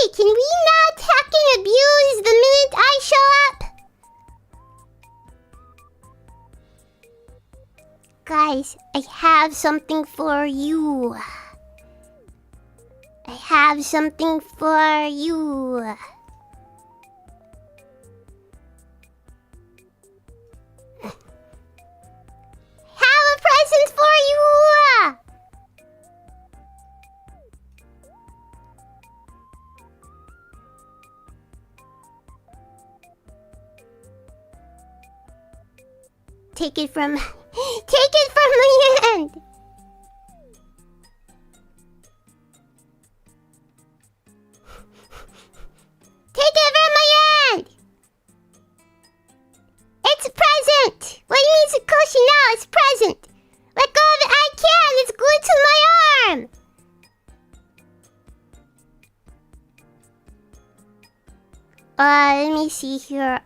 Okay, can we not hack and abuse the minute I show up? Guys, I have something for you. I have something for you. Have a present for you. Take it from my hand. Take it from my hand. It's a present. What do you mean it's a cushion now? It's a present. Let go of it. I can't. It's glued to my arm. Let me see here.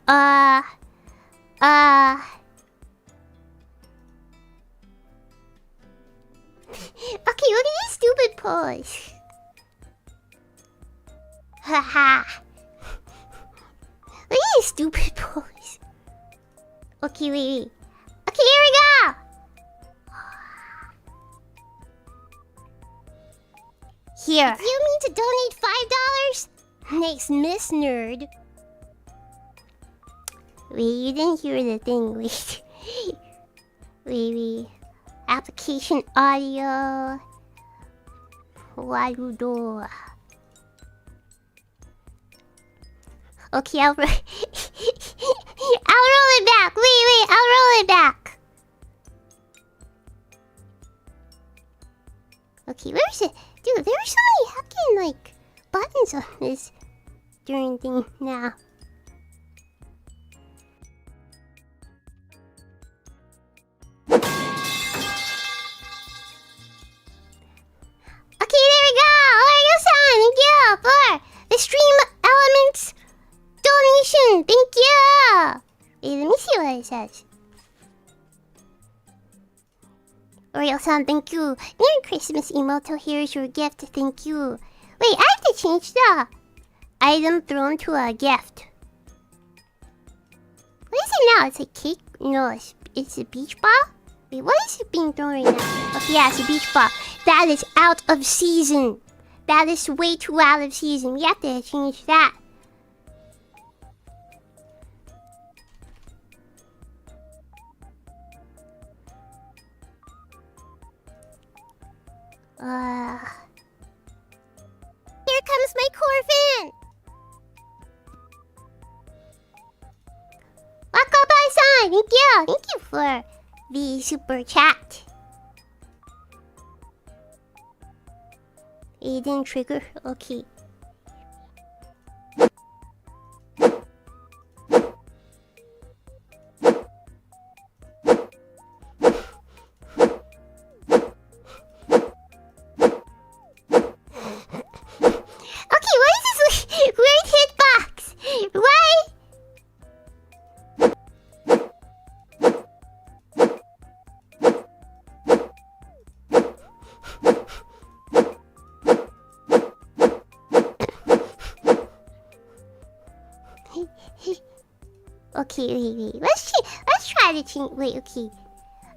Okay, look at this stupid pose. Haha. Look at this stupid pose. Okay, wait. Okay, here we go. Here. You mean to donate $5? Next, Miss Nerd. Wait, you didn't hear the thing. Wait. Wait. Application audio. Warudo. Okay, I'll roll it back. Wait, I'll roll it back. Okay, where's it? Dude, there's so many fucking, like, buttons on this darn thing now. Okay, there we go! Orego-san, thank you for the stream elements donation! Thank you! Wait, let me see what it says. Oreo-san, thank you. Merry Christmas, Emoto. Here's your gift. Thank you. Wait, I have to change the item thrown to a gift. What is it now? It's a cake? No, it's a beach ball? Wait, what is it being thrown right now? Okay, yeah, it's a beach ball. That is out of season. That is way too out of season. We have to change that. Here comes my Corvin! Wakabai-san, thank you! Thank you for the super chat. It didn't trigger? Okay. Okay, wait. Let's try to change. Wait, okay.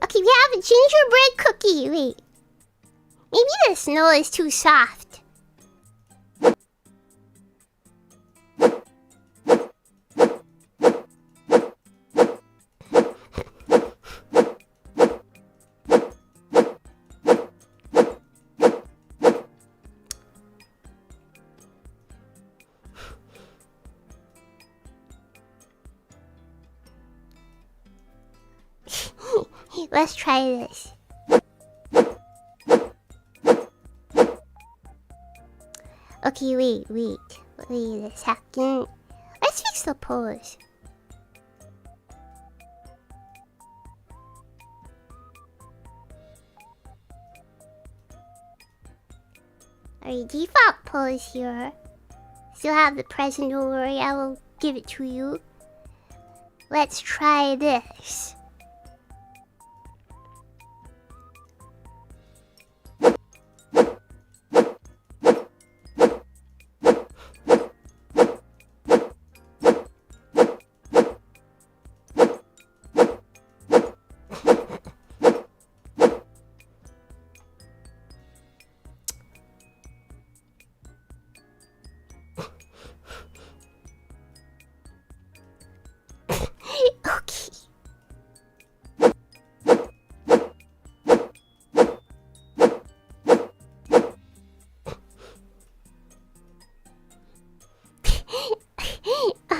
Okay, we have a gingerbread cookie. Wait. Maybe the snow is too soft. Let's try this. Okay, wait a second. Let's fix the pose. Alright, default pose here. Still have the present, don't worry, I will give it to you. Let's try this.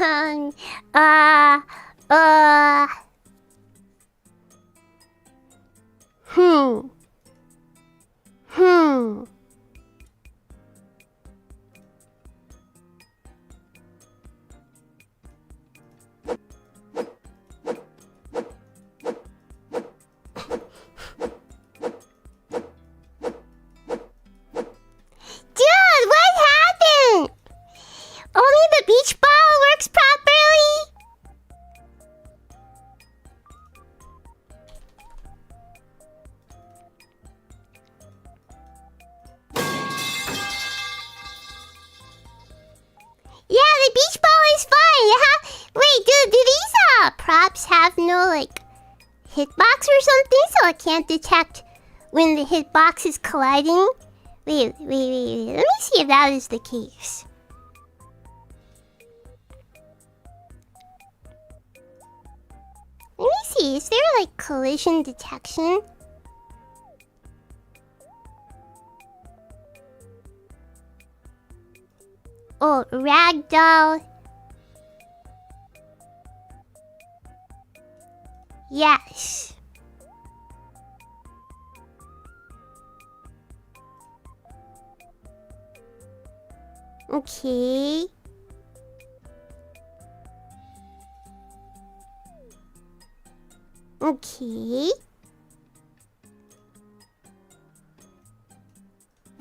uh, uh, hmm. Dude, what happened? Only the beach ball works properly? Yeah, the beach ball is fine. Wait, do these props have no like hitbox or something, so it can't detect when the hitbox is colliding? Wait. Let me see if that is the case. Let me see, is there like collision detection? Oh, ragdoll. Yes. Okay. Okay.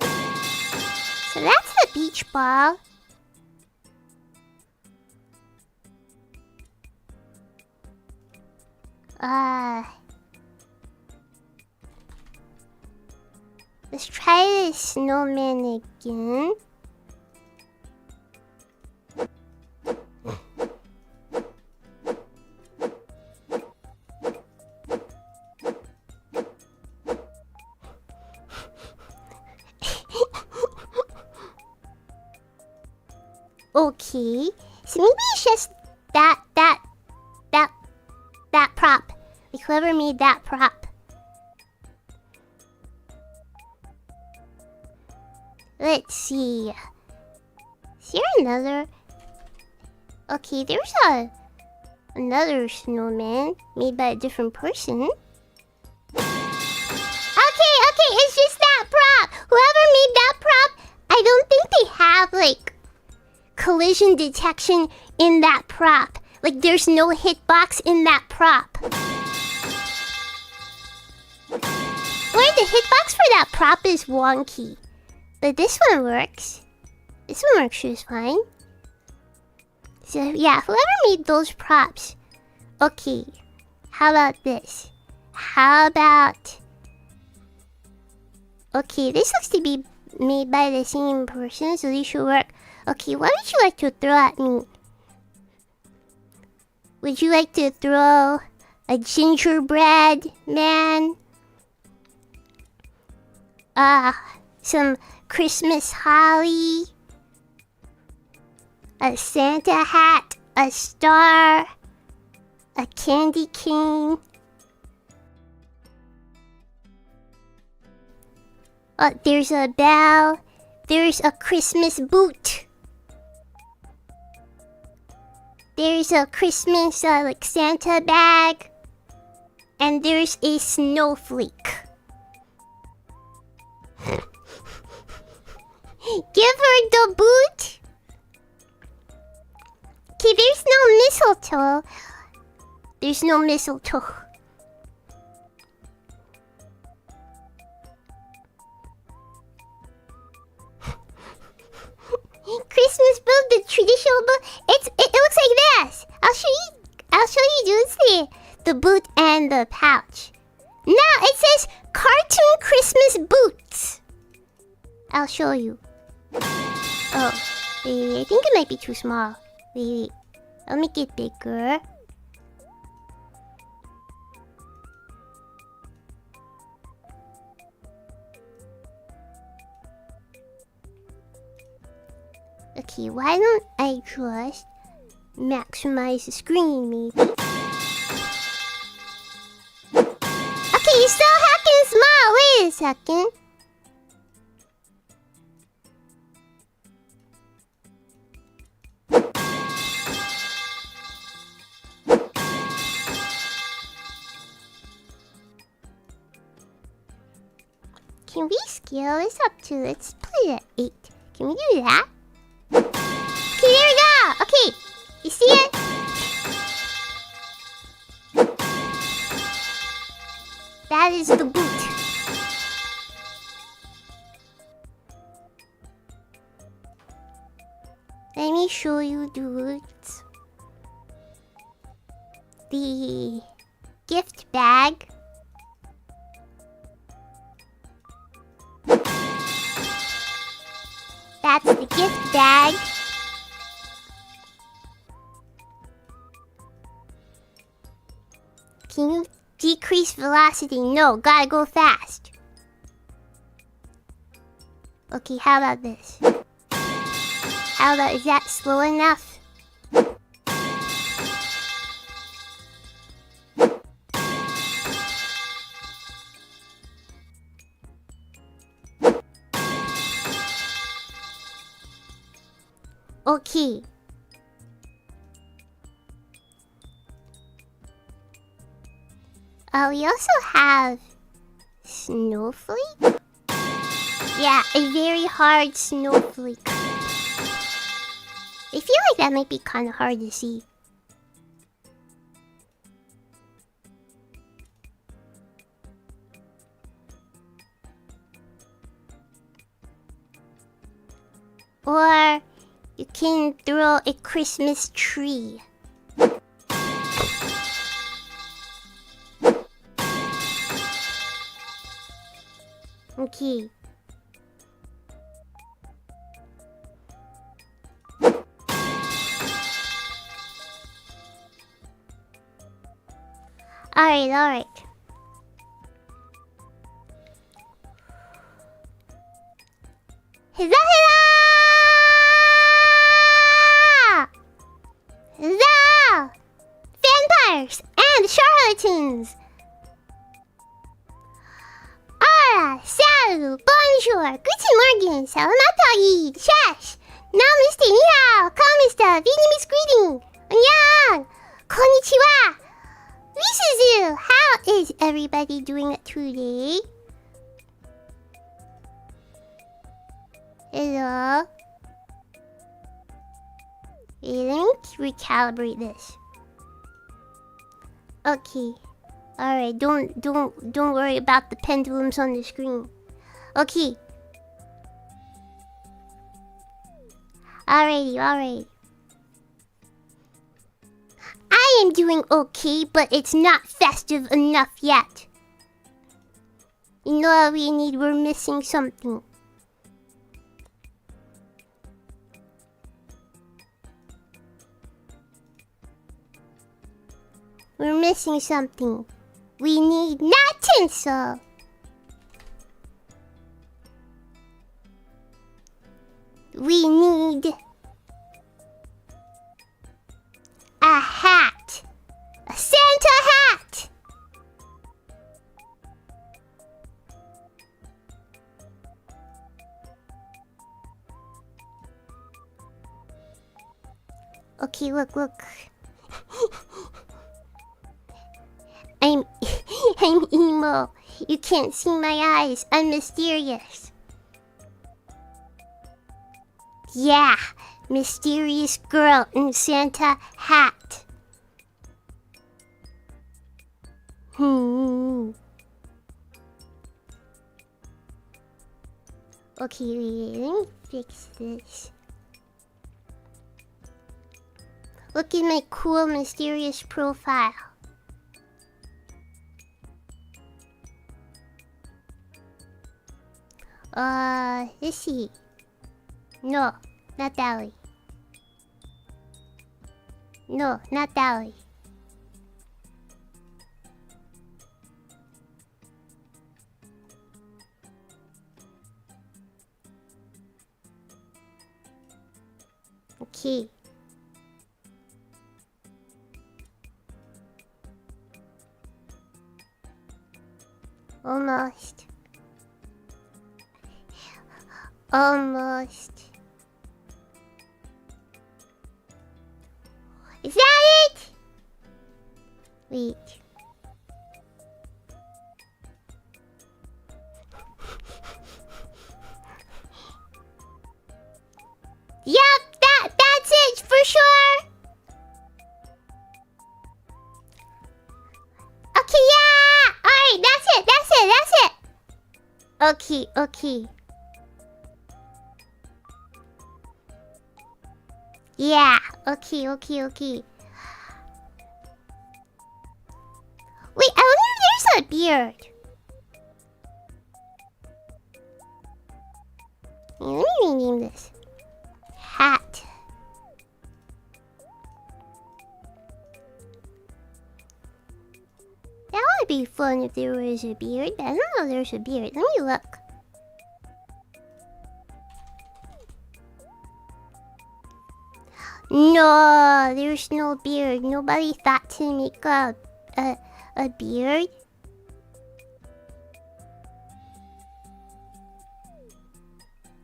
So that's the beach ball. Let's try the snowman again. Okay, so maybe it's just that prop. Like whoever made that prop. Let's see. Is there another? Okay, there's another snowman made by a different person. Okay, it's just that prop. Whoever made that prop, I don't think they have like collision detection in that prop. Like there's no hitbox in that prop. Or the hitbox for that prop is wonky. But this one works. This one works just fine. So yeah, whoever made those props. Okay, how about this? How about... Okay, this looks to be made by the same person, so these should work. Okay, what would you like to throw at me? Would you like to throw a gingerbread man? Some Christmas holly? A Santa hat? A star? A candy cane? Oh, there's a bell. There's a Christmas boot. There's a Christmas, like Santa bag. And there's a snowflake. Give her the boot. Okay, there's no mistletoe. There's no mistletoe. Christmas book, the traditional book. It looks like this. I'll show you dudes the boot and the pouch. Now it says cartoon Christmas boots. I'll show you. Oh, wait, I think it might be too small. Wait, let me get bigger. Okay, why don't I just maximize the screen, maybe? Okay, you're still hacking small. Wait a second. scale is up to? Let's put it at 8. Can we do that? Okay, there we go! Okay, you see it? That is the boot. Let me show you the roots. The gift bag. That's the gift bag. Can you decrease velocity? No, gotta go fast. Okay, how about this? How about, is that slow enough? Okay. We also have snowflake. Yeah, a very hard snowflake. I feel like that might be kind of hard to see. Or you can throw a Christmas tree. Okay. Alright. Huzzah! Huzzah! Vampires and charlatans! Salut, bonjour, guten Morgen, salamat Shash, namaste, ni hao, kamista, Vietnamese greeting, annyeong, konnichiwa, Suzu. How is everybody doing today? Hello? Hey, let me recalibrate this. Okay. Alright, don't worry about the pendulums on the screen. Okay. Alrighty. I am doing okay, but it's not festive enough yet. You know what we need? We're missing something. We're missing something. We need not tinsel. We need a hat. A Santa hat. Okay, look. I'm emo. You can't see my eyes. I'm mysterious. Yeah, mysterious girl in Santa hat. Okay, wait, let me fix this. Look at my cool, mysterious profile. Let's see. No, not that way. No, not that way. Okay. Almost. Is that it? Wait. Okay, okay. Yeah, okay, okay, okay. Wait, I wonder if there's a beard. Let me rename this. Hat. That would be fun if there was a beard. I don't know if there's a beard. Let me look. No, there's no beard. Nobody thought to make a beard.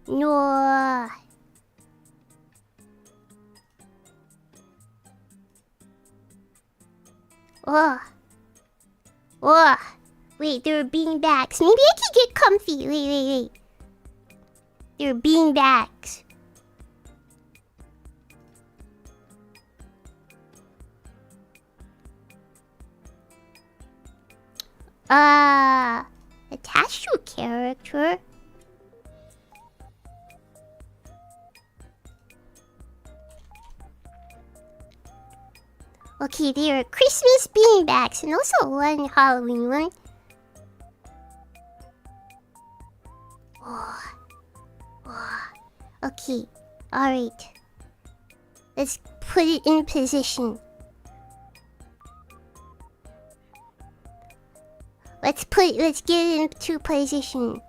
No. Oh. Oh. Wait, there are bean bags. Maybe I can get comfy. Wait. There are bean bags. Attached to a character. Okay, there are Christmas beanbags and also one Halloween one. Oh. Okay, alright. Let's put it in position. Let's get it into position.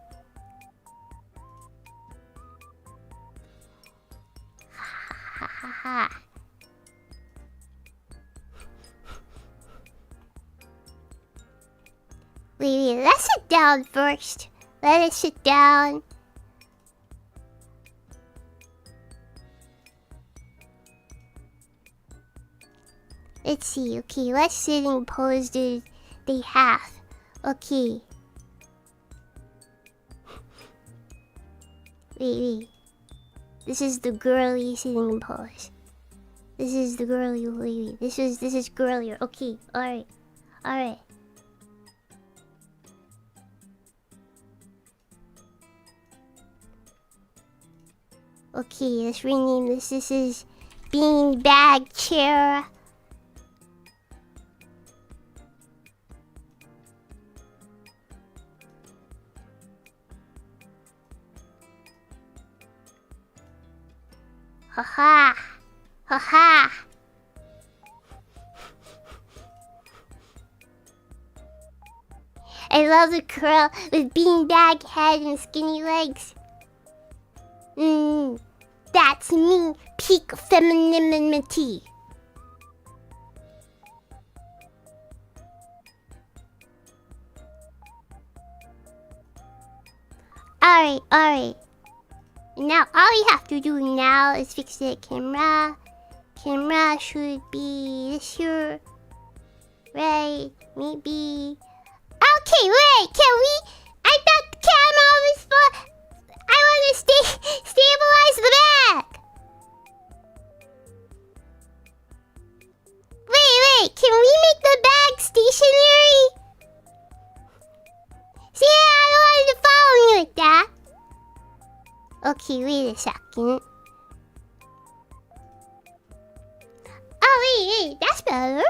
Ha. Wait, let's sit down first. Let us sit down. Let's see, okay, what sitting pose do they have? Okay. Wait. This is the girly sitting pose. This is the girly, wait. This is girlier. Okay, alright. Okay, let's rename this. This is beanbag chair. Haha. I love the girl with beanbag head and skinny legs. That's me, peak femininity. Alright. Now all we have to do now is fix the camera. Camera should be this here. Right, maybe. Okay, wait, can we? I thought the camera was for. I want to stabilize the back. Wait, can we make the bag stationary? See, I don't want it to follow me like that. Okay, wait a second. Oh, wait, that's better.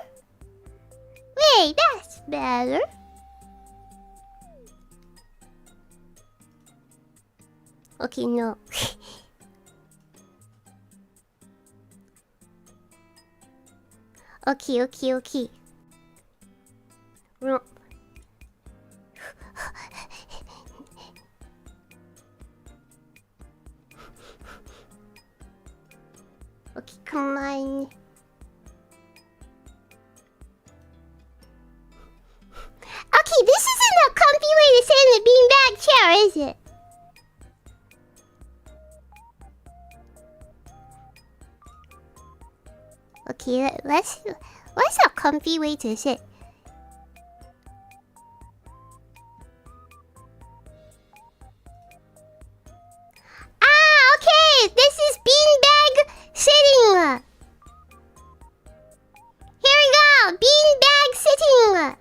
Wait, that's better. Okay, no. Okay. No. Okay, come on. Okay, this isn't a comfy way to sit in a beanbag chair, is it? Okay, what's a comfy way to sit? Okay, this is beanbag sitting. Here we go, beanbag sitting.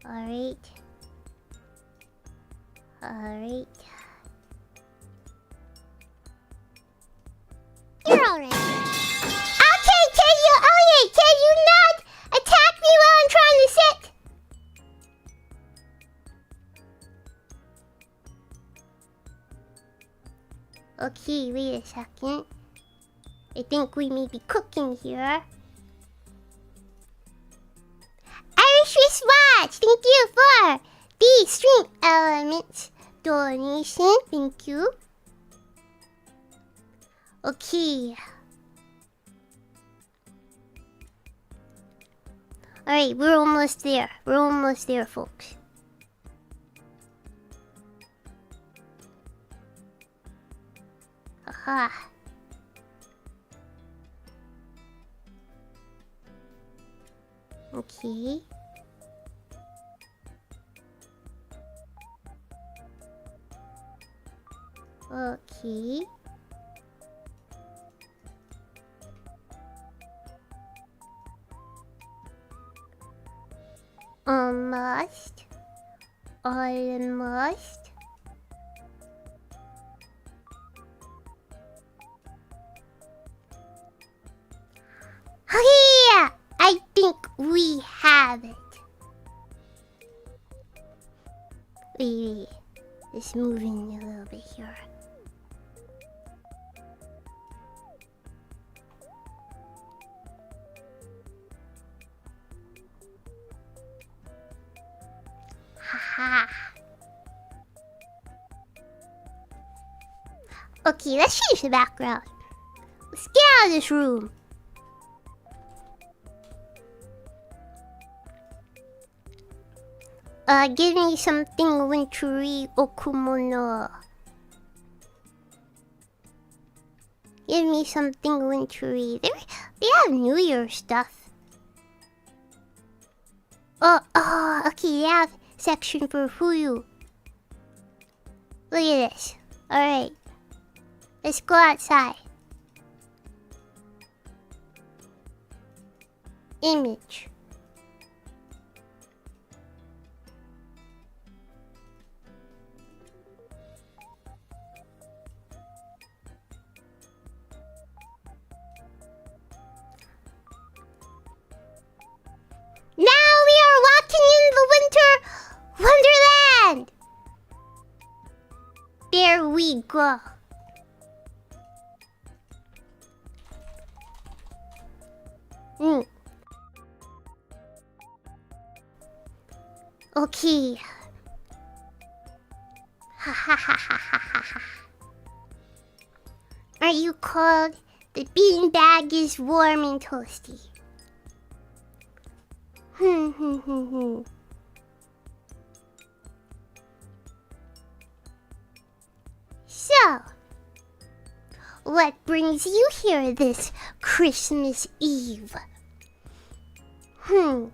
Alright. Alright. You're alright. Okay, can you, alright, can you not attack me while I'm trying to sit? Okay, wait a second. I think we may be cooking here. Irish Watch, thank you for the Stream Elements donation. Thank you. Okay. Alright, we're almost there. We're almost there, folks. Aha. Okay. Okay. Almost. Almost. Okay, I think we have it. Wait, it's moving a little bit here. Haha. Okay, let's change the background. Let's get out of this room. Give me something wintry, Okumono. Give me something wintry. They have New Year stuff. Oh, okay, they have section for Fuyu. Look at this. Alright. Let's go outside. Image. Now we are walking in the winter wonderland! There we go. Okay. Ha ha ha ha ha ha ha. Are you cold? The beanbag is warm and toasty. So, what brings you here this Christmas Eve? Where's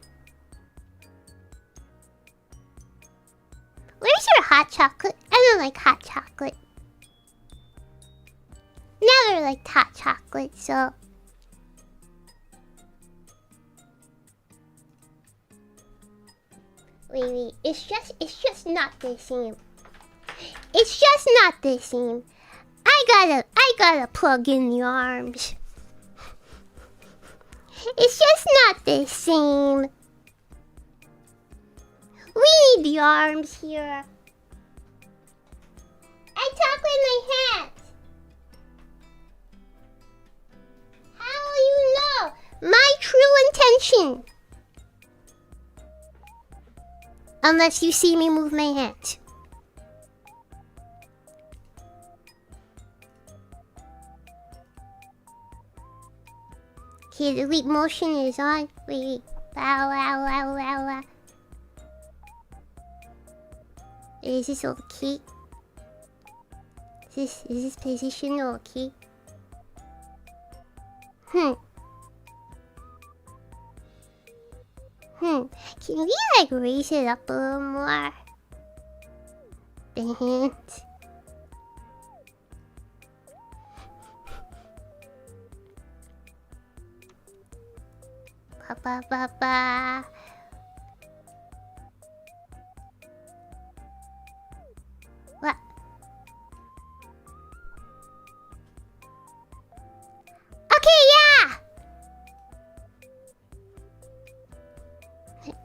your hot chocolate? I don't like hot chocolate. Never liked hot chocolate, so... Wait, it's just not the same. It's just not the same. I gotta plug in the arms. It's just not the same. We need the arms here. I talk with my hands. How will you know my true intention? Unless you see me move my hands. Okay, the leap motion is on. Wait. Wow, wow, wow, wow, wow. Is this okay? Is this position okay? Can we like raise it up a little more? The hands. Ba ba ba ba.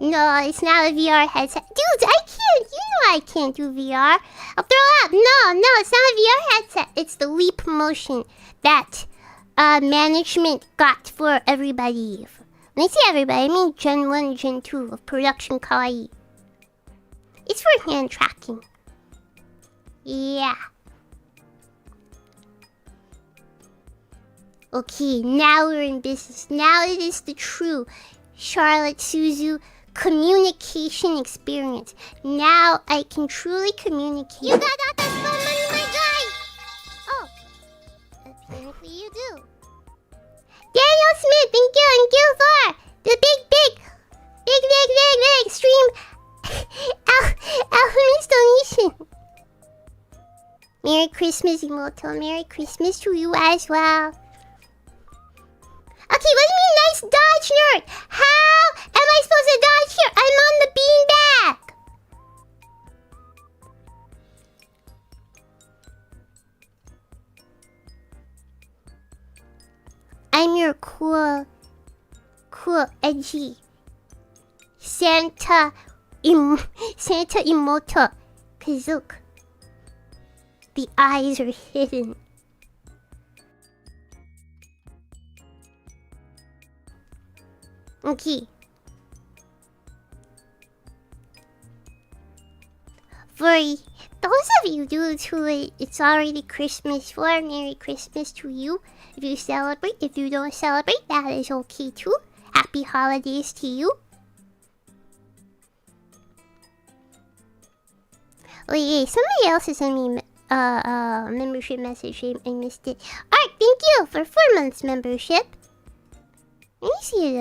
No, it's not a VR headset. Dude, I can't. You know I can't do VR. I'll throw up. No, it's not a VR headset. It's the Wii promotion that management got for everybody. When I say everybody, I mean Gen 1, Gen 2 of Production Kawaii. It's for hand tracking. Yeah. Okay, now we're in business. Now it is the true Charlotte Suzu communication experience. Now I can truly communicate. You got all that slow money, my guy! Oh, apparently you do. Daniel Smith, thank you for the big extreme alchemist donation. Merry Christmas, Emoto. Merry Christmas to you as well. Okay, what do you mean nice dodge, nerd? How am I supposed to dodge here? I'm on the beanbag. I'm your cool, edgy Santa Emoto. Cause look, the eyes are hidden. Okay. For those of you dudes who it's already Christmas for, Merry Christmas to you. If you celebrate, if you don't celebrate, that is okay too. Happy holidays to you. Wait, somebody else has sent me membership message. I missed it. Alright, thank you for 4 months membership. Let me see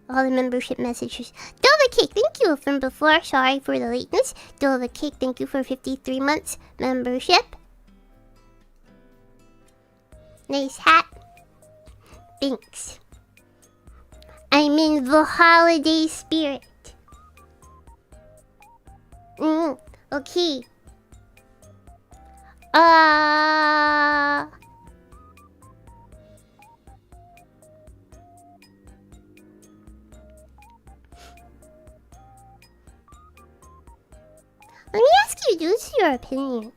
all the membership messages. Dova Cake, thank you from before. Sorry for the lateness. Dova Cake, thank you for 53 months membership. Nice hat. Thanks. I'm in the holiday spirit. Okay. Let me ask you, dudes, your opinion.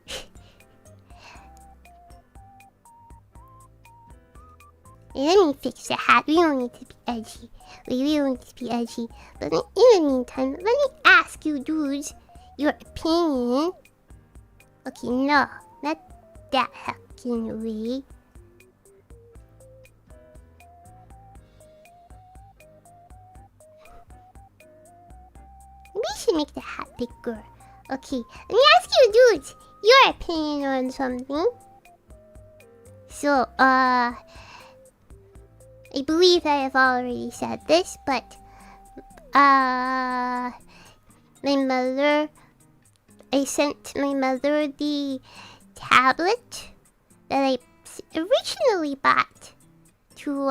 Let me fix the hat. We don't need to be edgy. We don't need to be edgy. But in the meantime, let me ask you, dudes, your opinion. Okay, no, not that heckin' way. Maybe we should make the hat bigger. Okay, let me ask you, dudes, your opinion on something. So, I believe I have already said this, but, my mother, I sent my mother the tablet that I originally bought to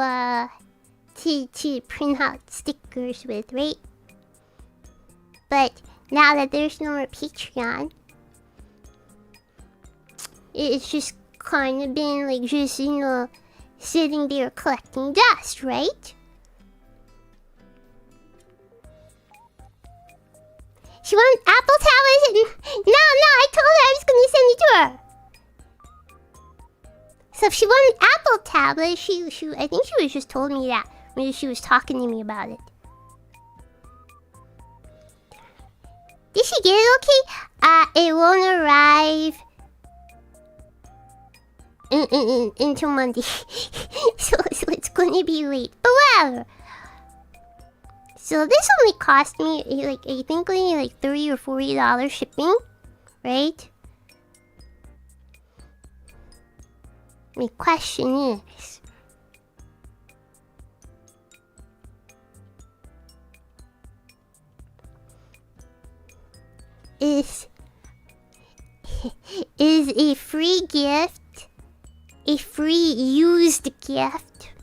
print out stickers with, right? But now that there's no more Patreon, it's just kind of been like just, you know, sitting there collecting dust, right? She wanted Apple tablets and... No, I told her I was going to send it to her. So if she wanted Apple tablets, I think she was just told me that when she was talking to me about it. Did she get it okay? It won't arrive until Monday. so it's gonna be late. But whatever. So this only cost me like I think only like $30 or $40 shipping, right? My question is a free gift a free used gift?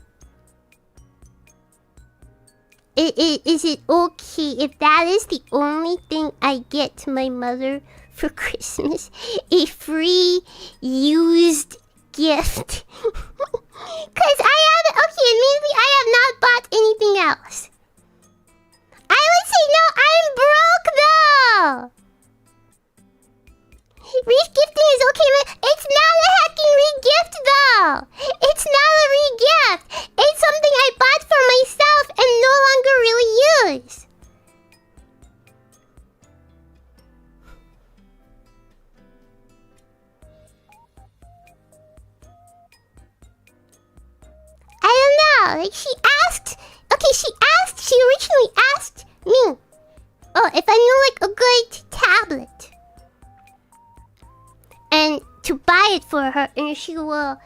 Is it okay if that is the only thing I get my mother for Christmas? A free used gift? Cause I have, okay, admittedly I have not bought anything else. I would say no, I'm broke though. Regifting is okay, but it's not a heckin' regift though. It's not a regift. It's something I bought for myself and no longer really use. I don't know. Like she originally asked me, oh, if I knew like a good tablet. And to buy it for her, and she will,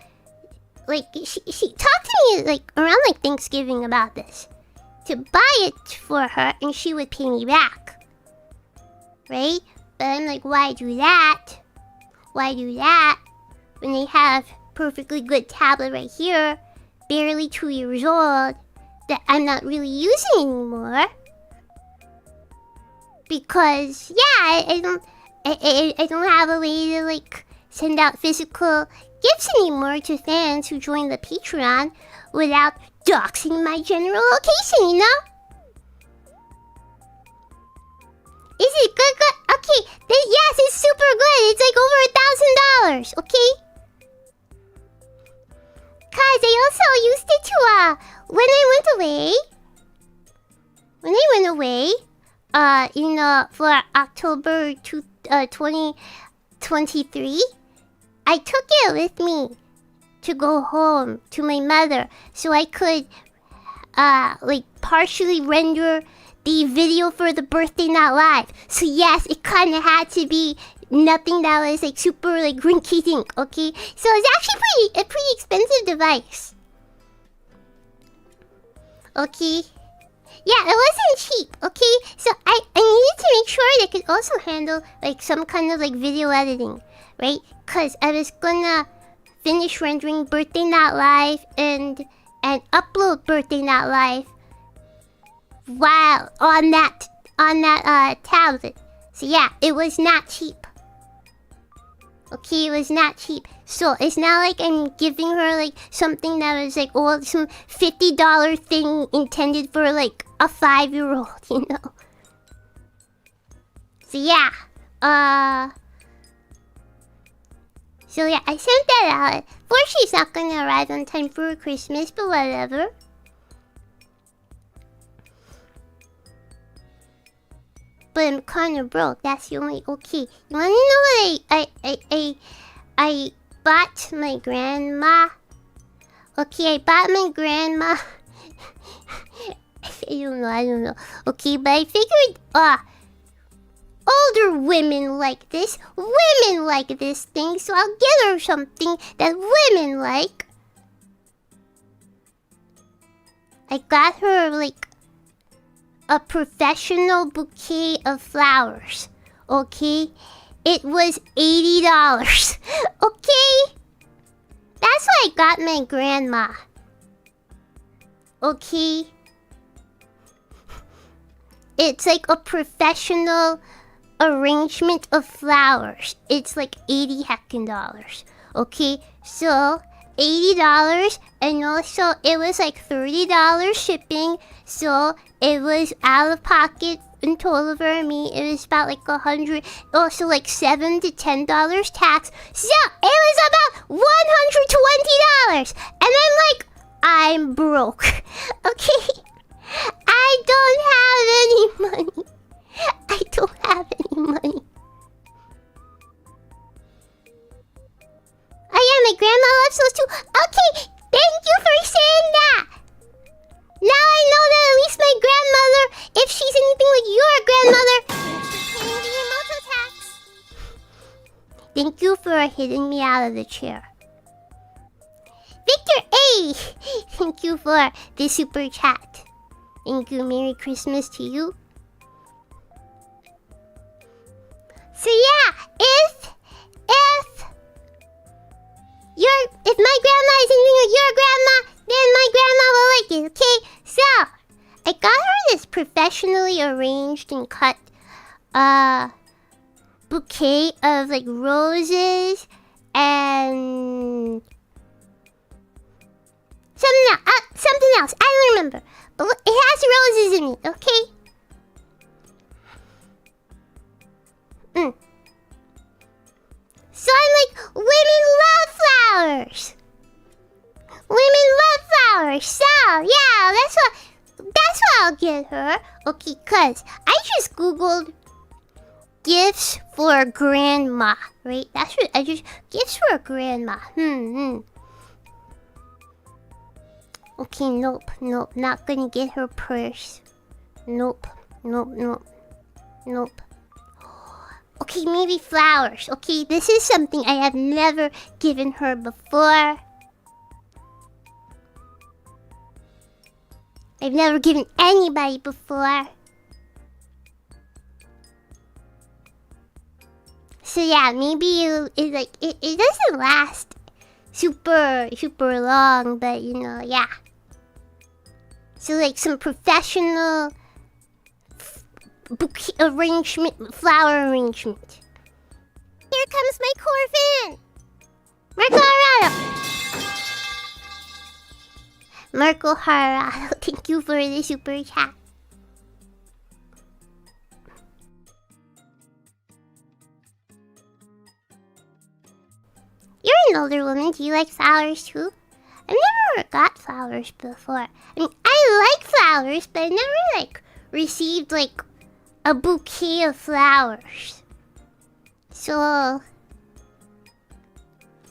like, she talked to me like around like Thanksgiving about this. To buy it for her, and she would pay me back, right? But I'm like, why do that? Why do that when they have perfectly good tablet right here, barely 2 years old, that I'm not really using anymore? Because yeah, I don't have a way to like send out physical gifts anymore to fans who join the Patreon without doxing my general location, you know? Is it good? Okay, yes, it's super good. It's like over $1,000, okay? Cause I also used it to when I went away, for October 2023, I took it with me to go home to my mother so I could like partially render the video for the birthday not live. So yes, it kind of had to be nothing that was like super like rinky dink, okay? So it's actually a pretty expensive device. Okay? Yeah, it wasn't cheap, okay? So I needed to make sure that it could also handle like some kind of like video editing, right? Cause I was gonna finish rendering Birthday Not Live and upload Birthday Not Live while on that tablet. So yeah, it was not cheap. Okay, it was not cheap. So it's not like I'm giving her like something that was like some $50 thing intended for like a 5-year-old, you know. So yeah, so yeah, I sent that out. Fortunately, it's not gonna arrive on time for Christmas, but whatever. But I'm kinda broke. That's the only okay. You wanna know what I bought my grandma? Okay, I bought my grandma. I don't know. Okay, but I figured older women like this. Women like this thing, so I'll get her something that women like. I got her like a professional bouquet of flowers. Okay? It was $80. Okay? That's what I got my grandma. Okay? It's like a professional arrangement of flowers. It's like $80 okay? So $80, and also it was like $30 shipping, so it was out of pocket in total for me. It was about like $100, also like $7 to $10 tax, so it was about $120, and I'm broke. Okay, I don't have any money. I don't have any money. Oh yeah, my grandma loves those too. Okay, thank you for saying that. Now I know that at least my grandmother, if she's anything like your grandmother, she's paying the imouto tax. Thank you for hitting me out of the chair. Victor A, thank you for the super chat. Thank you. Merry Christmas to you. So yeah, if my grandma is anything like your grandma, then my grandma will like it, okay? So, I got her this professionally arranged and cut bouquet of like roses and something else. I don't remember. But it has roses in it, okay? get her. Okay, cause I just googled gifts for grandma, right? That's what I just gifts for grandma. Okay, nope, not gonna get her purse. Nope. Okay, maybe flowers. Okay, this is something I have never given her before. I've never given anybody before. So yeah, maybe it doesn't last super long, but you know, yeah. So like some professional bouquet arrangement, flower arrangement. Here comes my Corvin! Marco Harado, thank you for the super chat. You're an older woman, do you like flowers too? I've never got flowers before. I mean, I like flowers, but I never like received like a bouquet of flowers. So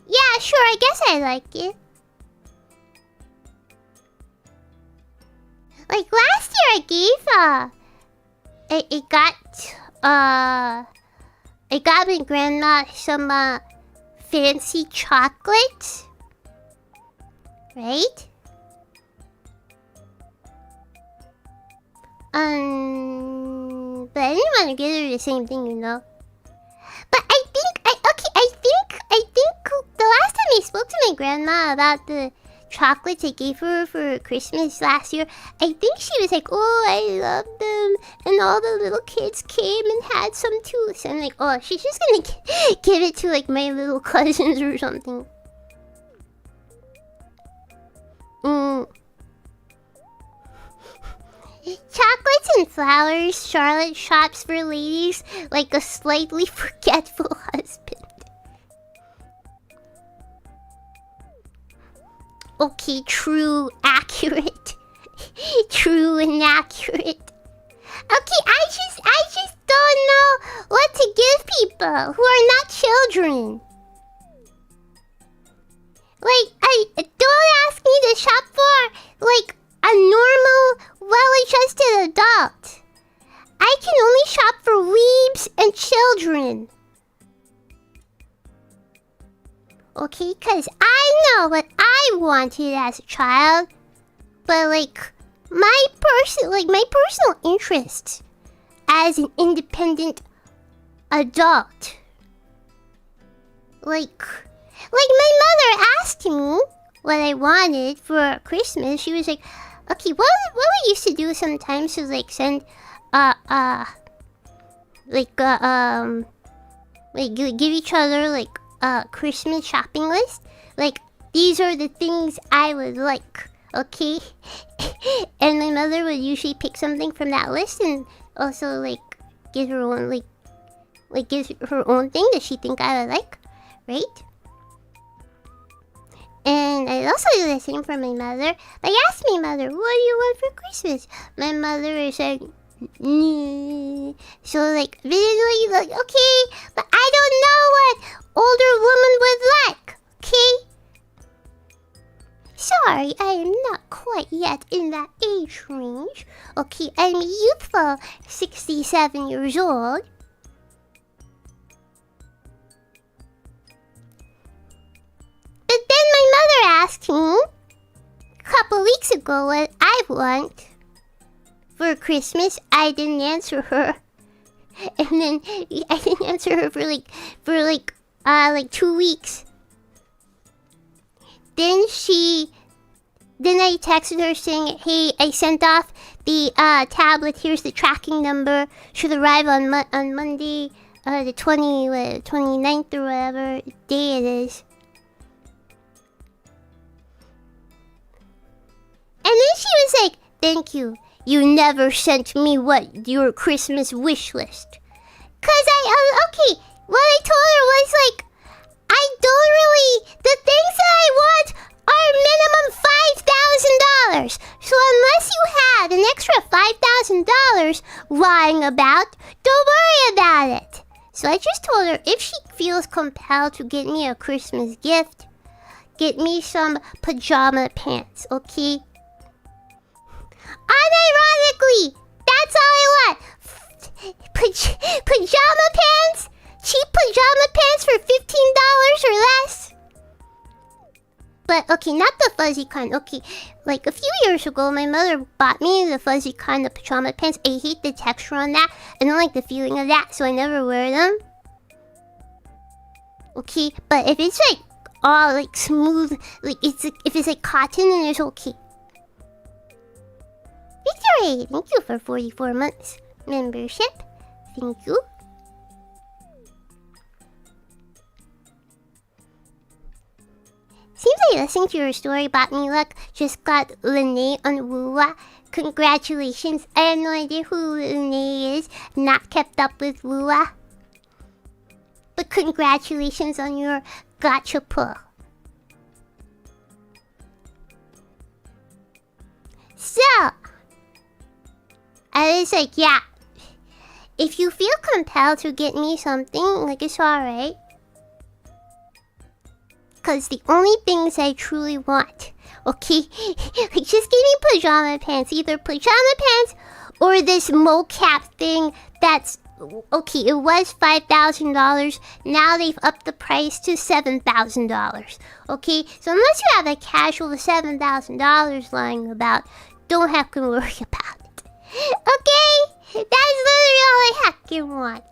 yeah, sure, I guess I like it. Like last year I got my grandma some fancy chocolate, right? But I didn't want to get her the same thing, you know. But I think the last time I spoke to my grandma about the chocolates I gave her for Christmas last year, I think she was like, "Oh, I love them," and all the little kids came and had some too. So I'm like, "Oh, she's just gonna give it to like my little cousins or something." Chocolates and flowers, Charlotte shops for ladies like a slightly forgetful husband. Okay, true, accurate. True and accurate. Okay, I just don't know what to give people who are not children. Like, don't ask me to shop for, like, a normal, well-adjusted adult. I can only shop for weebs and children. Okay, cause I know what I wanted as a child, but like my personal interests as an independent adult. Like my mother asked me what I wanted for Christmas. She was like, okay, what we used to do sometimes was like send give each other like a Christmas shopping list. Like, these are the things I would like, okay? And my mother would usually pick something from that list and also like give her own give her own thing that she think I would like, right? And I also do the same for my mother. Like, ask my mother, what do you want for Christmas? My mother is like, so like, really, like, okay, but I don't know what older woman would like, okay? Sorry, I am not quite yet in that age range. Okay, I'm a youthful 67 years old. But then my mother asked me a couple weeks ago what I want for Christmas. I didn't answer her. And then I didn't answer her for 2 weeks. Then I texted her saying, hey, I sent off the tablet. Here's the tracking number. Should arrive on Monday, the 29th or whatever day it is. And then she was like, thank you. You never sent me your Christmas wish list. Cause okay, what I told her was like, I don't really, the things that I want are minimum $5,000. So unless you have an extra $5,000 about it. So I just told her if she feels compelled to get me a Christmas gift, get me some pajama pants, okay? Unironically, that's all I want. Pajama pants? Cheap pajama pants for $15 or less? But, okay, not the fuzzy kind. Okay, like a few years ago, my mother bought me the fuzzy kind of pajama pants. I hate the texture on that. I don't like the feeling of that, so I never wear them. Okay, but if it's like all like smooth, like if it's like cotton, then it's okay. Victory! Thank you for 44 months membership. Thank you. Seems like listening to your story brought me luck. Just got Lene on Woowa. Congratulations. I have no idea who Lene is. Not kept up with Woowa. But congratulations on your gotcha pull. So, I was like, yeah. If you feel compelled to get me something, like it's alright. Because the only things I truly want, okay? Like, just give me pajama pants. Either pajama pants or this mocap thing that's... Okay, it was $5,000. Now they've upped the price to $7,000. Okay? So unless you have a casual $7,000 lying about, don't have to worry about it. Okay? That's literally all I heckin' want.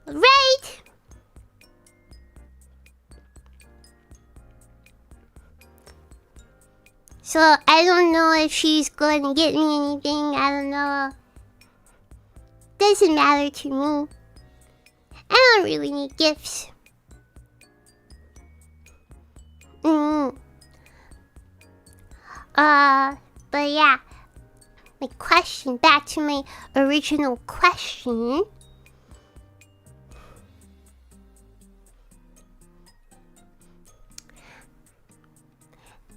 Right? So, I don't know if she's going to get me anything. I don't know. Doesn't matter to me. I don't really need gifts. But yeah. My question, back to my original question.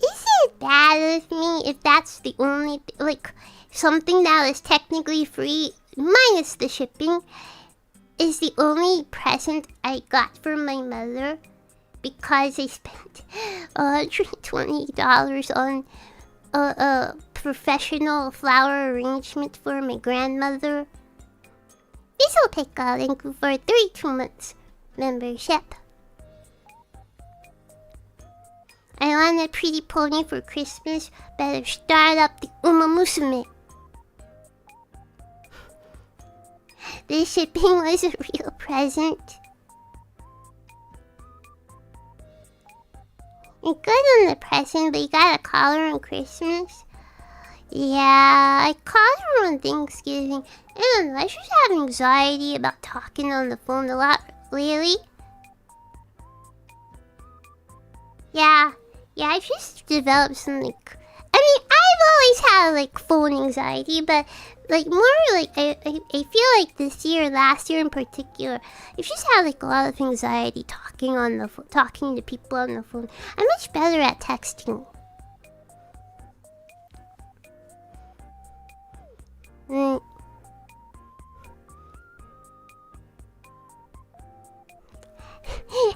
Is it bad of me if that's the only, like, something that was technically free, minus the shipping, is the only present I got from my mother? Because I spent $120 on a professional flower arrangement for my grandmother. This will take a link for 32 months membership. I want a pretty pony for Christmas. Better start up the Musume. The shipping was a real present. You're good on the present, but you gotta call her on Christmas. Yeah, I called her on Thanksgiving. I don't know, I just have anxiety about talking on the phone a lot lately. Yeah, I just developed some, like... I mean, I've always had, like, phone anxiety, but, like, more, like, I feel like this year, last year in particular, I've just had, like, a lot of anxiety talking to people on the phone. I'm much better at texting.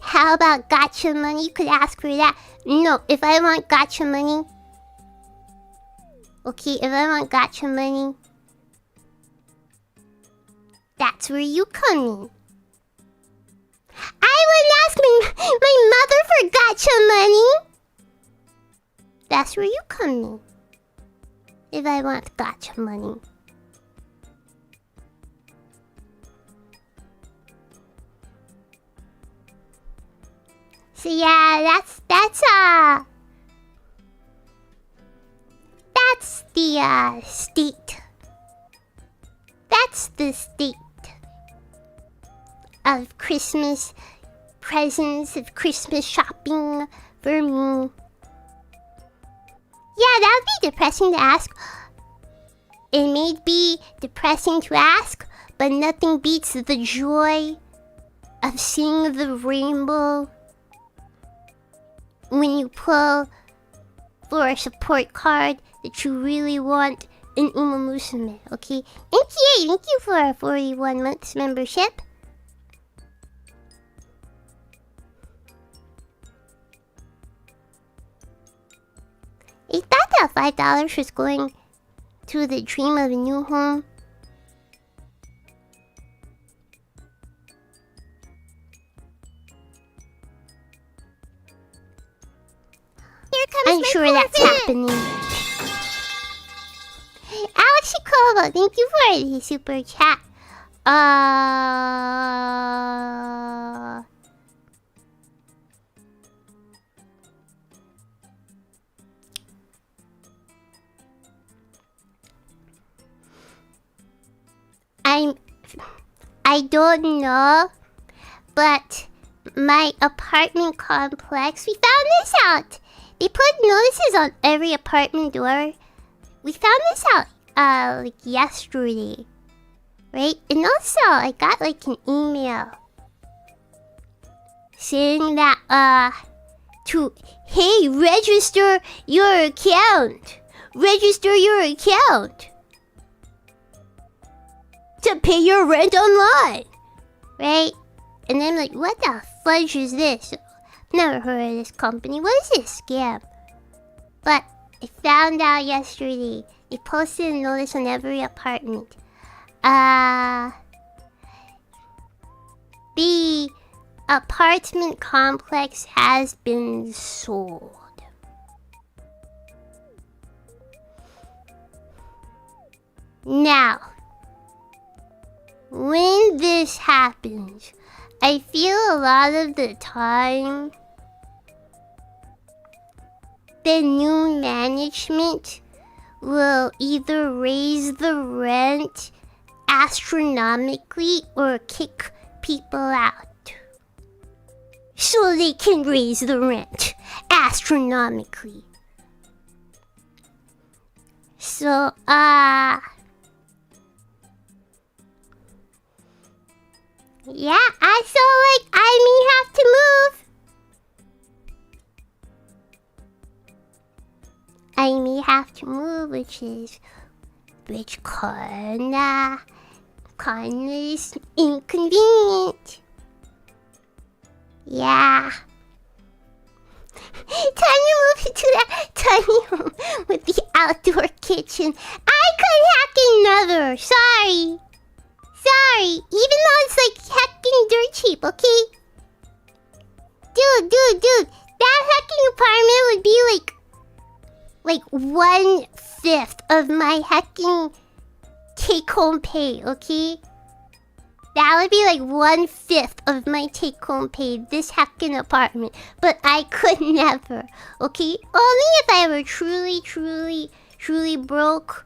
How about gotcha money? You could ask for that. No, if I want gotcha money... Okay, if I want gotcha money... That's where you come in. I wouldn't ask my mother for gotcha money! That's where you come in. If I want gotcha money. So yeah, that's the state. That's the state of Christmas presents, of Christmas shopping for me. Yeah, that would be depressing to ask. It may be depressing to ask, but nothing beats the joy of seeing the rainbow when you pull for a support card that you really want an Umamusume, okay? NTA, thank you for our 41 months membership. I thought that $5 was going to the dream of a new home. Here comes I'm my sure that's present. happening. Alex Chikobo, thank you for the super chat. I don't know, but my apartment complex, we found this out. They put notices on every apartment door. We found this out like yesterday, right? And also I got like an email saying that hey, register your account to pay your rent online, right? And I'm like, what the fudge is this? Never heard of this company. What is this scam? But I found out yesterday. They posted a notice on every apartment. The apartment complex has been sold. Now, when this happens, I feel a lot of the time the new management will either raise the rent astronomically or kick people out. So they can raise the rent astronomically. So, yeah, I may have to move. I may have to move, which kinda is inconvenient. Yeah. Time to move into that tiny home with the outdoor kitchen. I could hack another. Sorry. Even though it's like hacking dirt cheap, okay? Dude. That hacking apartment would be like 1/5 of my hacking take-home pay, okay? That would be like 1/5 of my take-home pay, this hacking apartment. But I could never, okay? Only if I were truly broke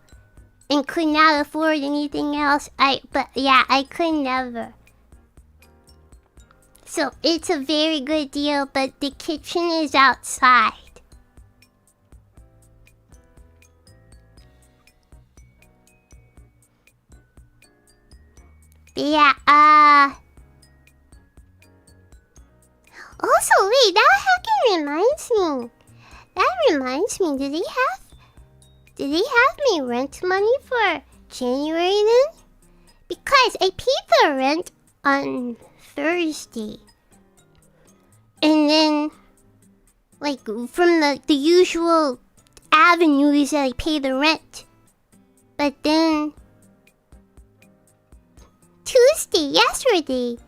and could not afford anything else. But yeah, I could never. So it's a very good deal, but the kitchen is outside. Yeah, also, wait, that hacking reminds me. Do they have me rent money for January then? Because I paid the rent on Thursday. And then, like, from the usual avenues that I pay the rent. But then Tuesday, yesterday,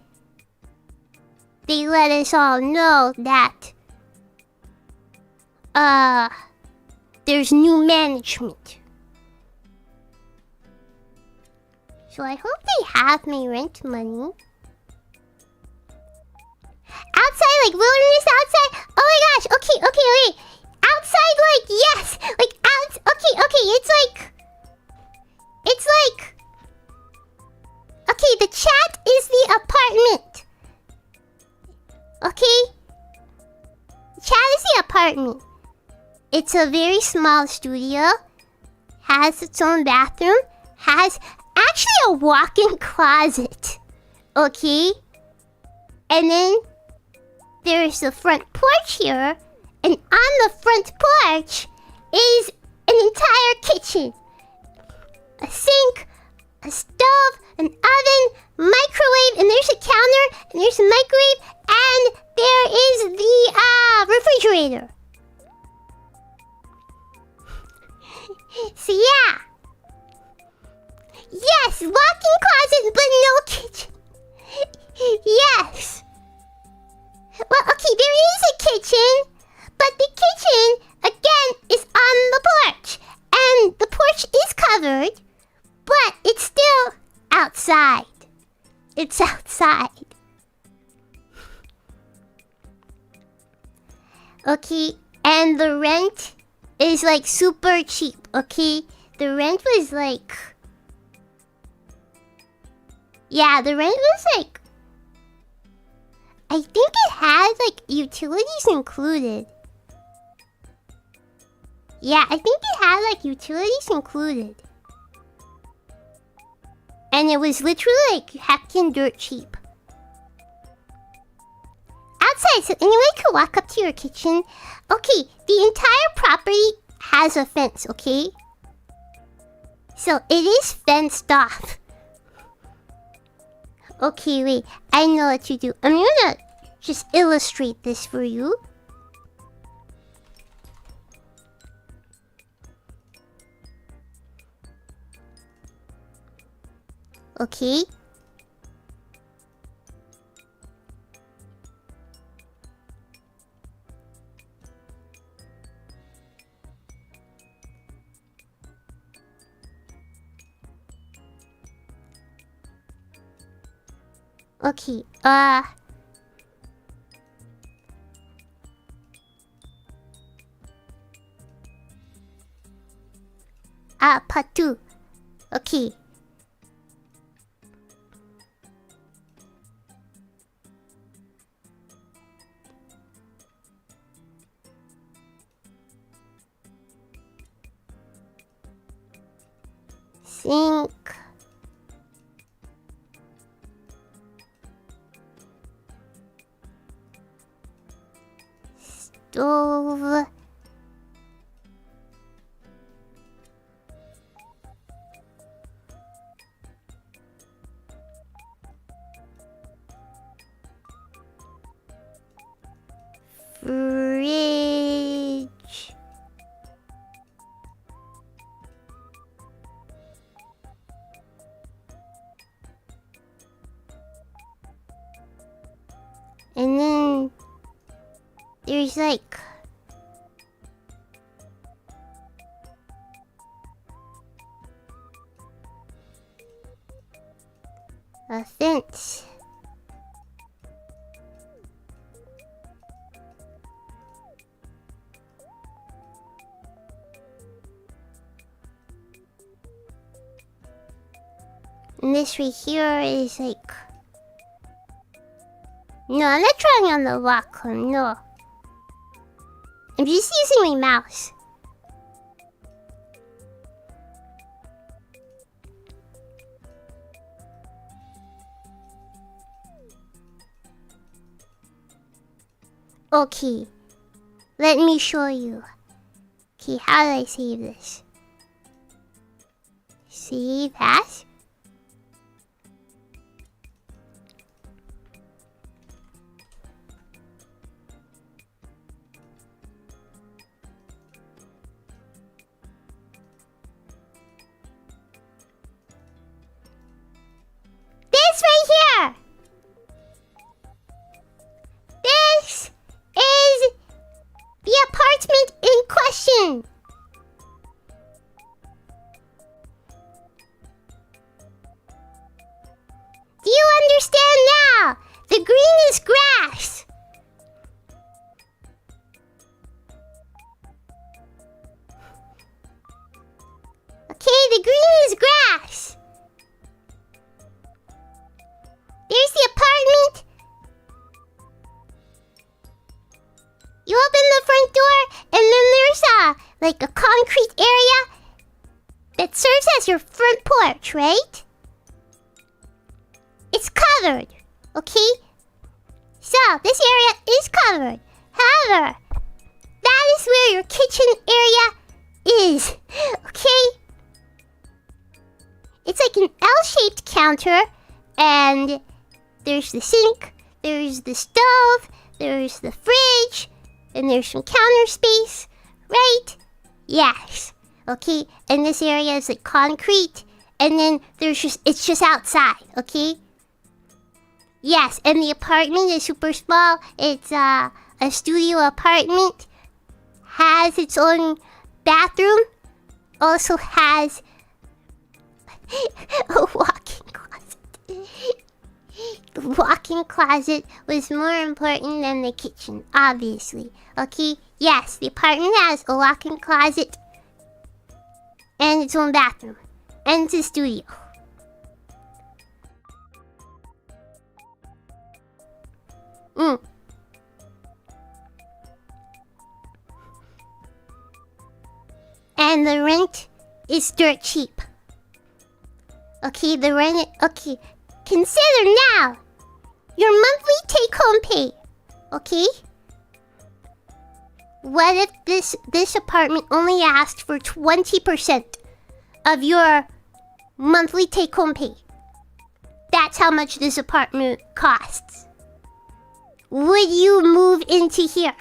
they let us all know that there's new management. So I hope they have my rent money. Outside, like wilderness outside. Oh my gosh, okay, wait. Outside, like, yes. Like, okay, it's like okay, the chat is the apartment. Okay? The chat is the apartment. It's a very small studio. Has its own bathroom. Has actually a walk-in closet. Okay? And then there's the front porch here. And on the front porch is an entire kitchen. a sink, a stove, an oven, microwave, and there's a counter, and there's a microwave, and there is the refrigerator. So yeah. Yes, walk-in closet, but no kitchen. Yes. Well, okay, there is a kitchen, but the kitchen, again, is on the porch. And the porch is covered, but it's still outside. It's outside. Okay, and the rent is like super cheap, okay? The rent was like... Yeah, the rent was like... I think it had like utilities included. Yeah, I think it had like utilities included. And it was literally like heckin' dirt cheap. Outside, so anyone can walk up to your kitchen. Okay, the entire property has a fence, okay? So it is fenced off. Okay, wait, I know what to do. I'm gonna just illustrate this for you. Okay. Okay, part 2. Okay. Sink. Stove. Fridge. And then there's like a fence. And this right here is like... No, I'm not drawing on the rock, no. I'm just using my mouse. Okay, let me show you. Okay, how do I save this? Save as? This right here! This is the apartment in question. Do you understand now? The green is grass. Okay, the green is grass. There's the apartment. You open the front door, and then there's like a concrete area that serves as your front porch, right? It's covered, okay? So, this area is covered. However, that is where your kitchen area is, okay? It's like an L-shaped counter, and there's the sink, there's the stove, there's the fridge, and there's some counter space, right? Yes. Okay, and this area is like concrete, and then it's just outside, okay? Yes, and the apartment is super small. It's a studio apartment, has its own bathroom, also has a walk-in closet. The walk-in closet was more important than the kitchen, obviously. Okay, yes, the apartment has a walk-in closet and its own bathroom, and it's a studio. And the rent is dirt cheap. Okay, okay, consider now your monthly take-home pay. Okay? What if this apartment only asked for 20% of your monthly take-home pay? That's how much this apartment costs. Would you move into here?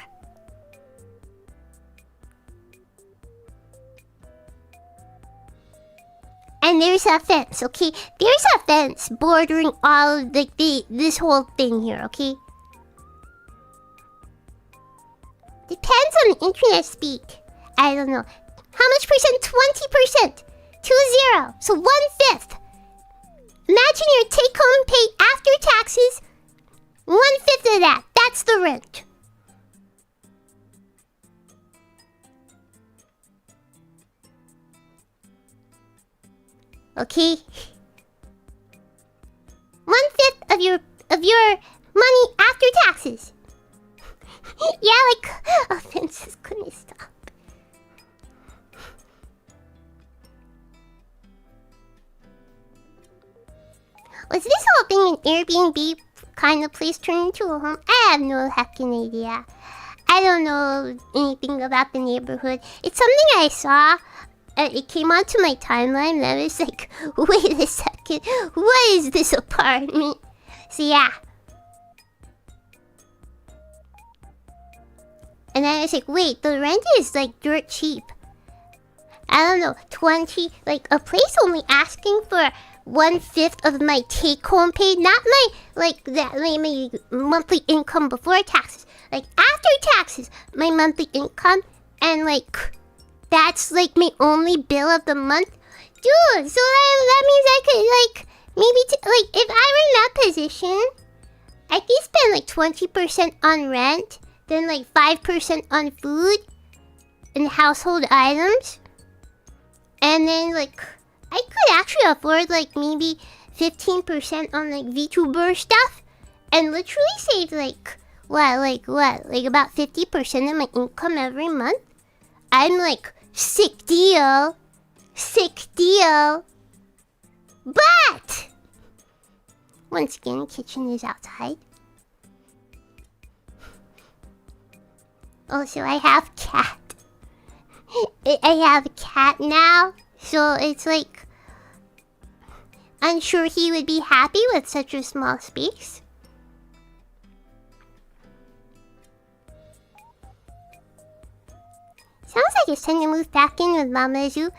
And there's a fence, okay? There's a fence bordering all of this whole thing here, okay? Depends on the internet speed. I don't know. How much percent? 20%. 20. So 1/5. Imagine your take-home pay after taxes. 1/5 of that. That's the rent. Okay? 1/5 of your money after taxes. Yeah, like offenses couldn't stop. Was this whole thing an Airbnb kind of place turned into a home? I have no heckin' idea. I don't know anything about the neighborhood. It's something I saw. It came onto my timeline and I was like, wait a second, what is this apartment? So yeah. And I was like, wait, the rent is like dirt cheap. I don't know, 20, like a place only asking for 1/5 of my take-home pay, not my my monthly income before taxes. Like after taxes, my monthly income, and like that's like my only bill of the month. Dude, so that means I could like maybe like if I were in that position, I could spend like 20% on rent, then like 5% on food and household items, and then like I could actually afford like maybe 15% on like vtuber stuff, and literally save like about 50% of my income every month. I'm like, sick deal. But once again, kitchen is outside. Also, I have cat. I have a cat now, so it's like I'm sure he would be happy with such a small space. Sounds like it's time to move back in with Mama Zoo.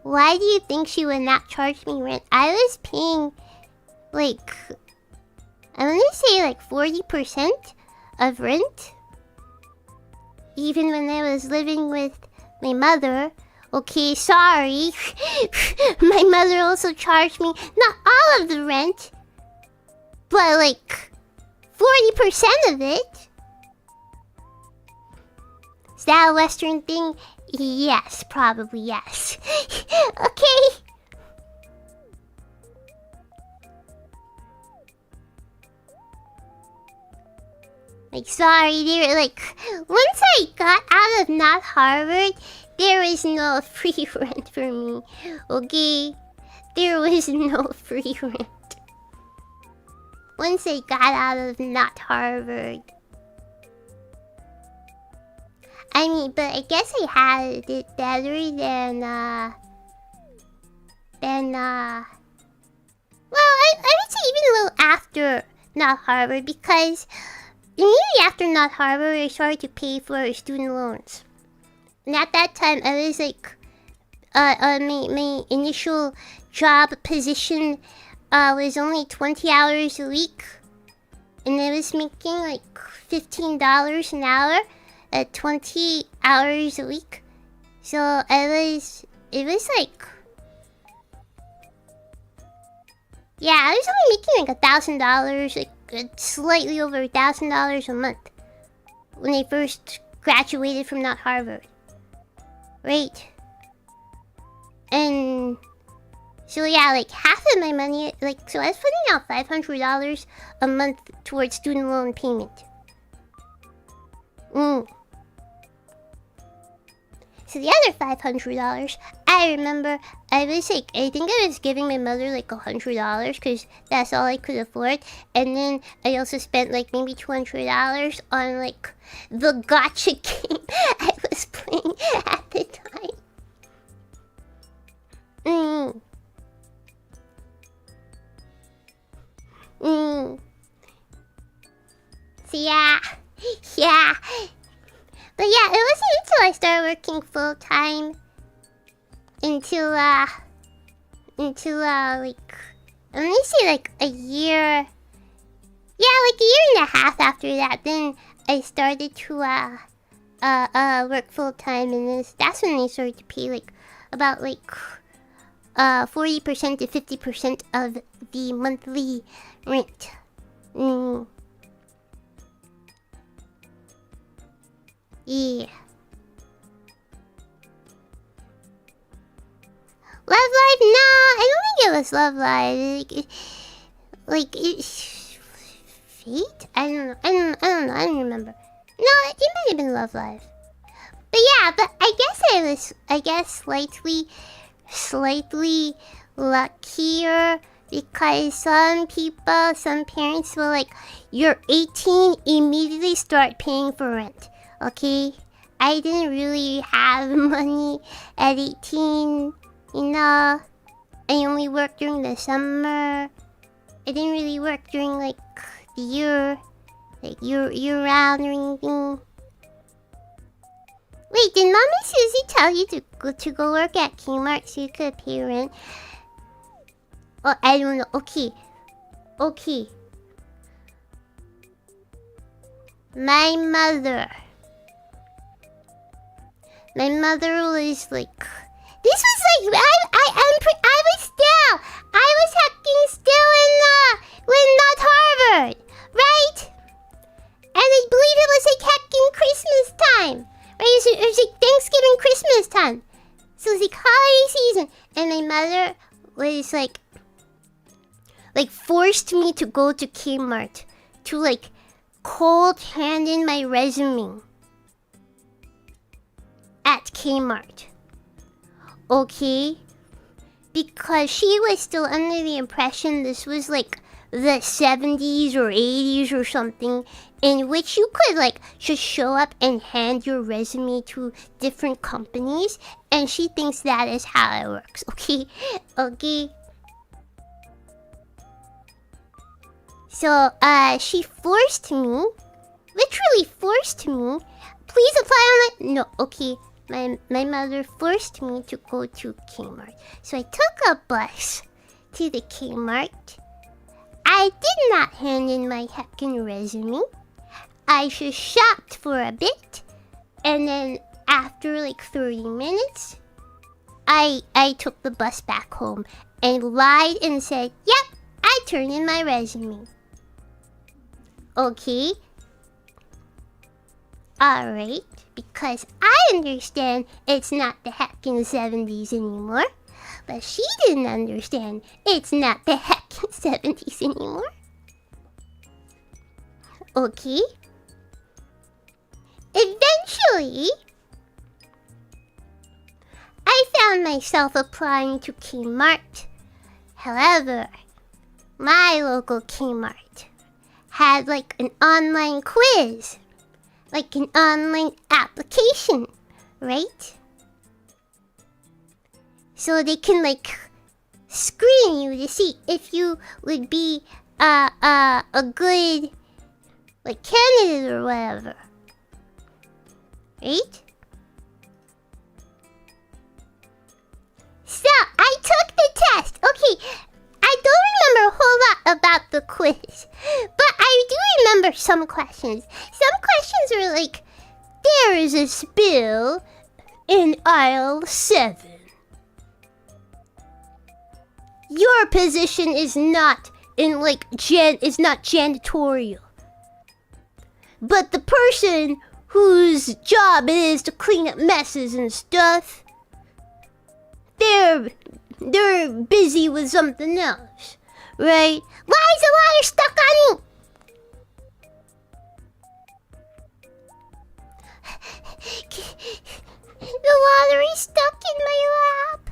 Why do you think she would not charge me rent? I was paying like, I want to say like 40% of rent, even when I was living with my mother. Okay, sorry. My mother also charged me not all of the rent, but like 40% of it. Is that a Western thing? Yes, probably yes. Okay. Like, sorry, there, like, once I got out of not Harvard, there was no free rent for me. Okay? There was no free rent. Once I got out of not Harvard. I mean, but I guess I had it better than after not Harvard because immediately after not Harvard, I started to pay for student loans. And at that time, I was like, my initial job position was only 20 hours a week. And I was making like $15 an hour at 20 hours a week. So it was like, yeah, I was only making like $1,000, like slightly over $1,000 a month when I first graduated from not Harvard. Right. And so yeah, like half of my money, like, so I was putting out $500 a month towards student loan payment. So the other $500, I remember I was like, I think I was giving my mother like $100 because that's all I could afford. And then I also spent like maybe $200 on like the gacha game I was playing at the time. So yeah. But yeah, it wasn't until I started working full time until like, let me say like a year. Yeah, like a year and a half after that, then I started to work full time, and that's when they started to pay like about like 40% to 50% of the monthly rent. Yeah. Love Live? No, I don't think it was Love Live. Like Fate? I don't know. I don't remember. No, it might have been Love Live. But yeah, but I guess slightly luckier because some parents were like, you're 18, immediately start paying for rent. Okay? I didn't really have money at 18, you know. I only worked during the summer. I didn't really work during like the year, like year round or anything. Wait, did Mommy Susie tell you to go work at Kmart so you could pay rent? Oh, I don't know. Okay. My mother was like, this was like, I was hacking still in not Harvard, right? And I believe it was like hacking Christmas time, right? It was like Thanksgiving, Christmas time. So it was like holiday season, and my mother was like forced me to go to Kmart to like cold hand in my resume at Kmart. Okay? Because she was still under the impression this was like the 70s or 80s or something, in which you could like just show up and hand your resume to different companies, and she thinks that is how it works. Okay? So she forced me, literally forced me, please apply online. No, okay. My mother forced me to go to Kmart. So I took a bus to the Kmart. I did not hand in my heckin' resume. I just shopped for a bit. And then after like 30 minutes, I took the bus back home and lied and said, yep, I turned in my resume. Okay? Alright, because I understand it's not the heckin' 70s anymore. But she didn't understand it's not the heckin' 70s anymore. Okay? Eventually, I found myself applying to Kmart. However, my local Kmart had like an online quiz. Like an online application, right? So they can like screen you to see if you would be a good like candidate or whatever. Right? So I took the test. Okay, I don't remember a whole lot about the quiz, but I do remember some questions. Some questions are like, there is a spill in aisle 7. Your position is not in like is not janitorial. But the person whose job it is to clean up messes and stuff, they're busy with something else, right? Why is the water stuck on me? The water is stuck in my lap.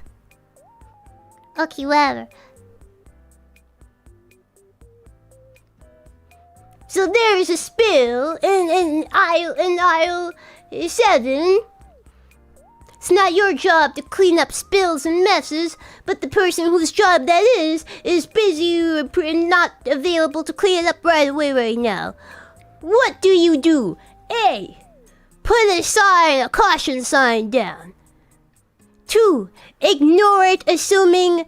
Okay, whatever. So there is a spill in aisle 7. It's not your job to clean up spills and messes, but the person whose job that is busy and not available to clean it up right away right now. What do you do? A. Put a caution sign down. 2. Ignore it, assuming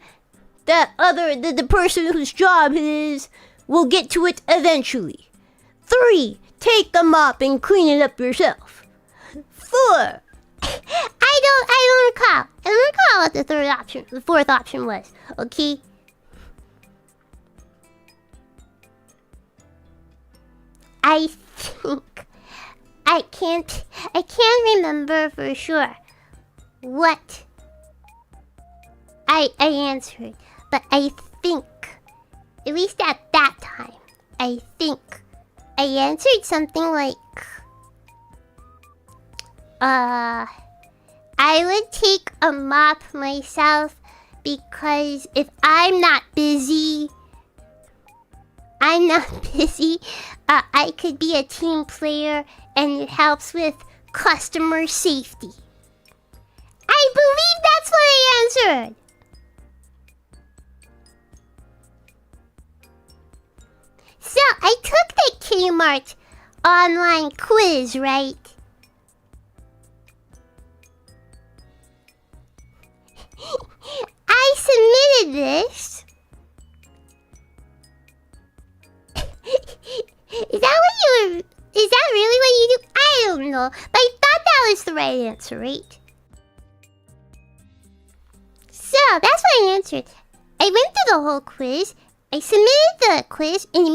that the person whose job it is will get to it eventually. 3. Take the mop and clean it up yourself. 4. I don't recall. I don't recall what the fourth option was. Okay. I think I can't remember for sure what I answered, but I think, at least at that time, I think I answered something like, I would take a mop myself because if I'm not busy, I could be a team player and it helps with customer safety. I believe that's what I answered. So I took the Kmart online quiz, right? I submitted this. Is that really what you do? I don't know. But I thought that was the right answer, right? So that's what I answered. I went through the whole quiz. I submitted the quiz and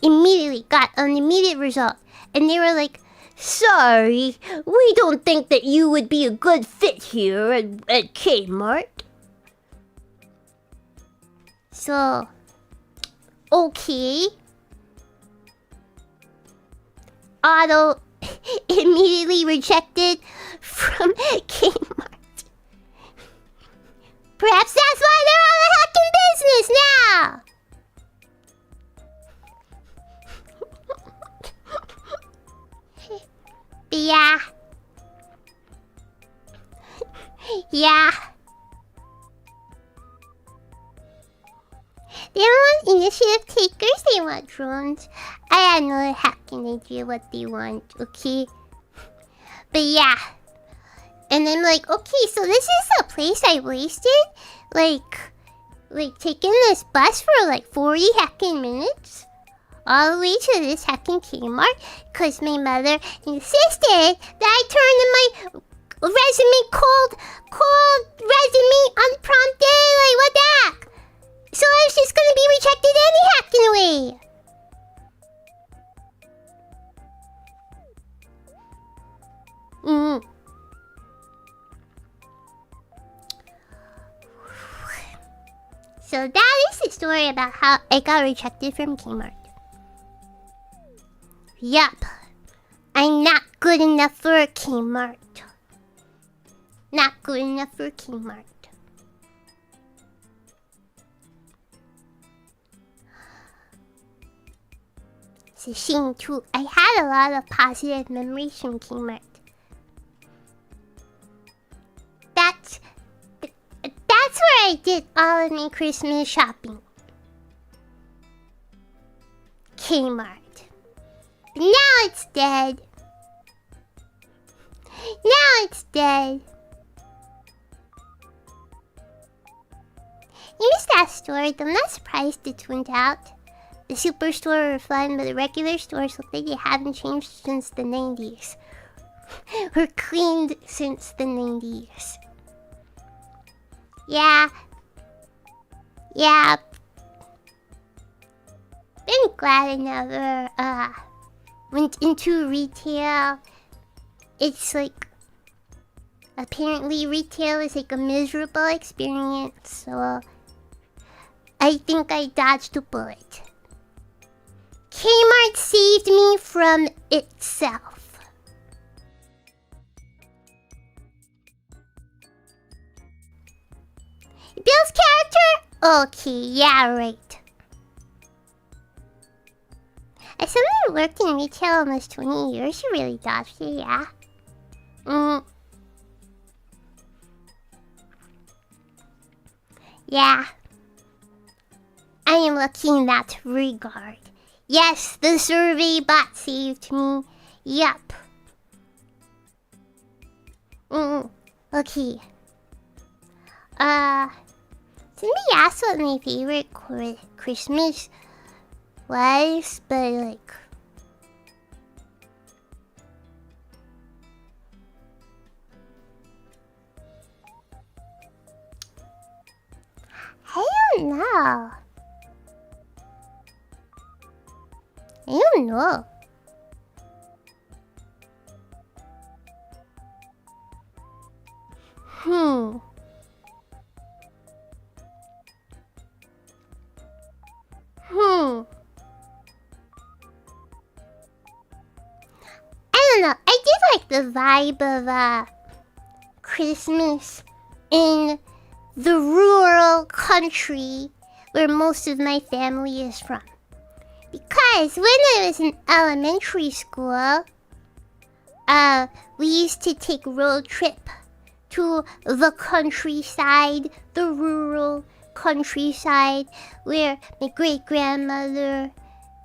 immediately got an immediate result. And they were like, sorry, we don't think that you would be a good fit here at Kmart. So, okay. Auto immediately rejected from Kmart. Perhaps that's why they're out of hacking business now. Yeah. Yeah. They don't want initiative takers, they want drones. I had no hacking idea what they want, okay? But yeah. And I'm like, okay, so this is the place I wasted? Like taking this bus for like 40 hacking minutes? All the way to this hacking Kmart? Because my mother insisted that I turn in my resume cold resume unprompted. Like, what the heck? So I was just gonna be rejected any hacking way. So that is the story about how I got rejected from Kmart. Yup. I'm not good enough for a Kmart. Not good enough for Kmart. It's a shame too. I had a lot of positive memories from Kmart. That's where I did all of my Christmas shopping. Kmart. But now it's dead. Now it's dead. You missed that store, though I'm not surprised it went out. The superstore were fun, but the regular stores look like they haven't changed since the 90s. Or cleaned since the 90s. Yeah. Yeah. Been glad I never, went into retail. It's like... Apparently retail is like a miserable experience, so... I think I dodged a bullet. Kmart saved me from itself. Bill's character? Okay, yeah, right. As someone who worked in retail almost 20 years, you really dodged it, yeah. Yeah. I am lucky in that regard. Yes, the survey bot saved me. Yup. Okay. Somebody asked what my favorite Christmas was, but like... I don't know. I don't know. I don't know. I did like the vibe of Christmas in the rural country where most of my family is from. Because when I was in elementary school, we used to take a road trip to the countryside, the rural countryside, where my great-grandmother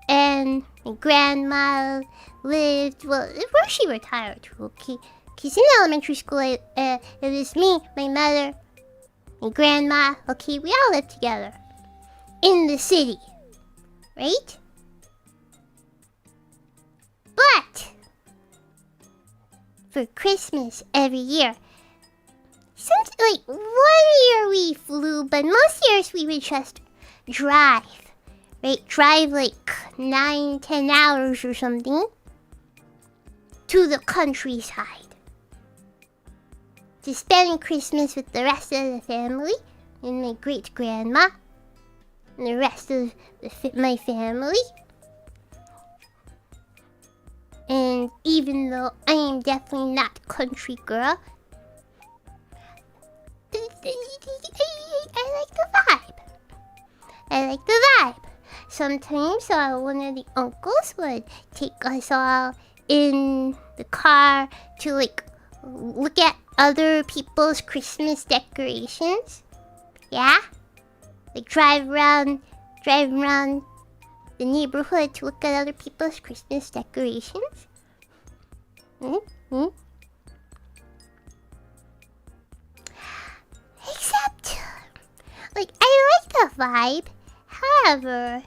and my grandma lived. Well, where she retired to, okay? Because in elementary school, it was me, my mother, my grandma, okay? We all lived together in the city, right? But for Christmas every year, like 1 year we flew, but most years we would just drive, right? Drive like 9-10 hours or something to the countryside to spend Christmas with the rest of the family and my great grandma and the rest of my family. And even though I am definitely not a country girl, I like the vibe. I like the vibe. Sometimes one of the uncles would take us all in the car to like look at other people's Christmas decorations. Yeah? Like drive around the neighborhood to look at other people's Christmas decorations. Except, like, I like the vibe. However,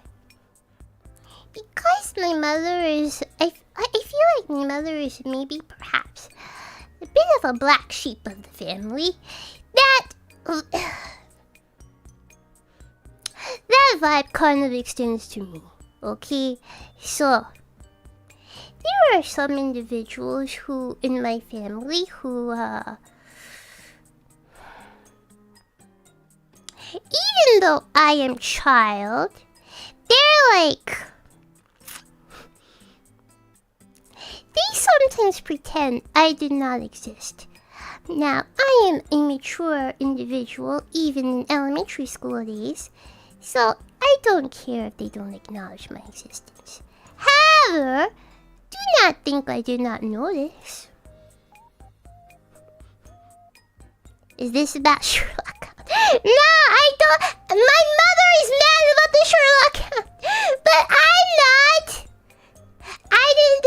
because my mother is, I feel like my mother is maybe perhaps a bit of a black sheep of the family, that vibe kind of extends to me. Okay, so there are some individuals who in my family who even though I am child, they're like, they sometimes pretend I did not exist. Now, I am a mature individual even in elementary school days, so I don't care if they don't acknowledge my existence. However, do not think I did not notice. Is this about Sherlock? No, I don't. My mother is mad about the Sherlock account, but I'm not. I didn't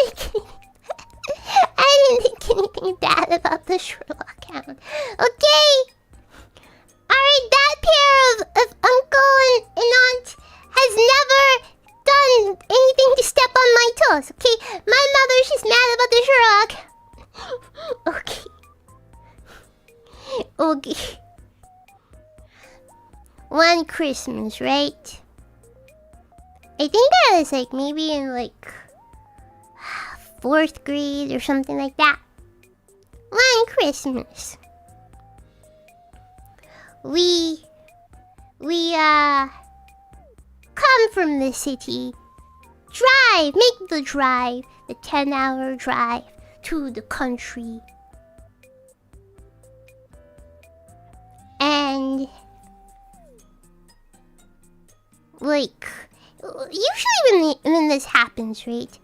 think anything bad about the Sherlock account. Okay. Alright, that pair of uncle and aunt has never done anything to step on my toes. Okay, my mother's just mad about the Sherlock. Okay. Okay. One Christmas, right? I think I was like maybe in like 4th grade or something like that. One Christmas. We come from the city, make the drive, the 10-hour drive to the country. And like usually when this happens, right?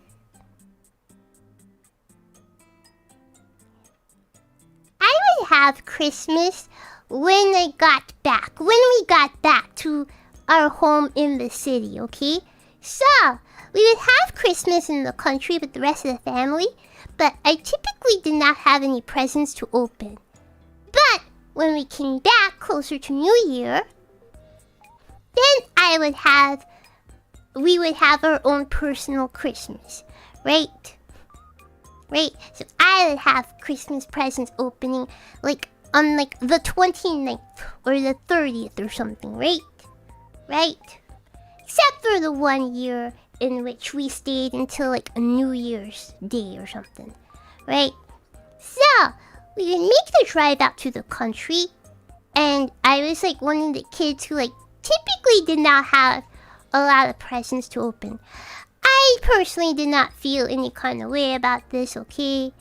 I would have Christmas when we got back to our home in the city, okay? So, we would have Christmas in the country with the rest of the family, but I typically did not have any presents to open. But when we came back closer to New Year, then we would have our own personal Christmas, right? Right? So I would have Christmas presents opening like on like the 29th or the 30th or something, right? Right? Except for the 1 year in which we stayed until like a New Year's Day or something, right? So, we would make the drive out to the country, and I was like one of the kids who like typically did not have a lot of presents to open. I personally did not feel any kind of way about this, okay?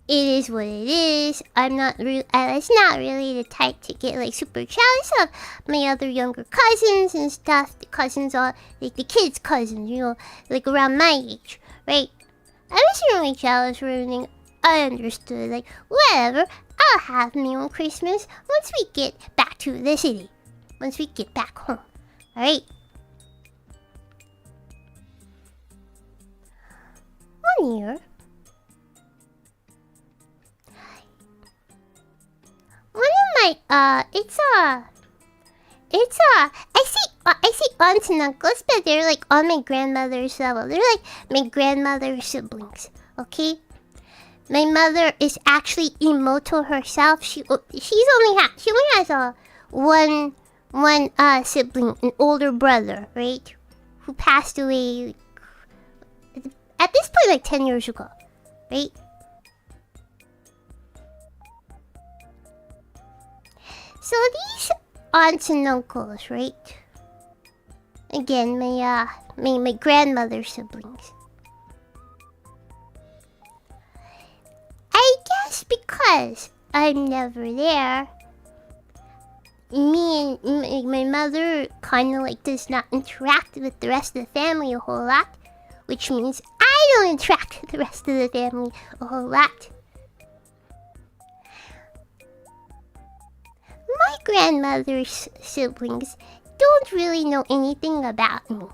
It is what it is. I was not really the type to get like super jealous of my other younger cousins and stuff. The cousins are like the kids' cousins, you know, like around my age, right? I wasn't really jealous or anything. I understood, like, whatever. I'll have my own Christmas once we get back to the city. Once we get back home, alright? One year. One of my I see aunts and uncles, but they're like on my grandmother's level. They're like my grandmother's siblings. Okay, my mother is actually imouto herself. She only has one sibling, an older brother, right, who passed away at this point like 10 years ago, right? So these aunts and uncles, right? Again, my grandmother's siblings. I guess because I'm never there, me and my mother kind of like does not interact with the rest of the family a whole lot, which means I don't interact with the rest of the family a whole lot. My grandmother's siblings don't really know anything about me.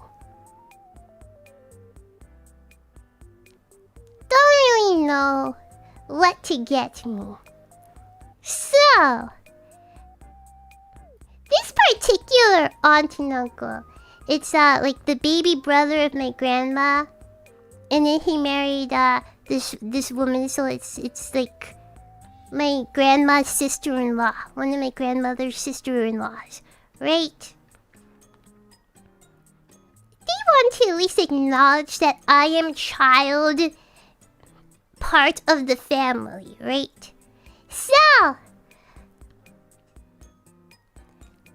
Don't really know what to get me. So, this particular aunt and uncle, it's like the baby brother of my grandma, and then he married this woman, so it's like my grandma's sister-in-law, one of my grandmother's sister-in-laws, right? They want to at least acknowledge that I am child, part of the family, right? So,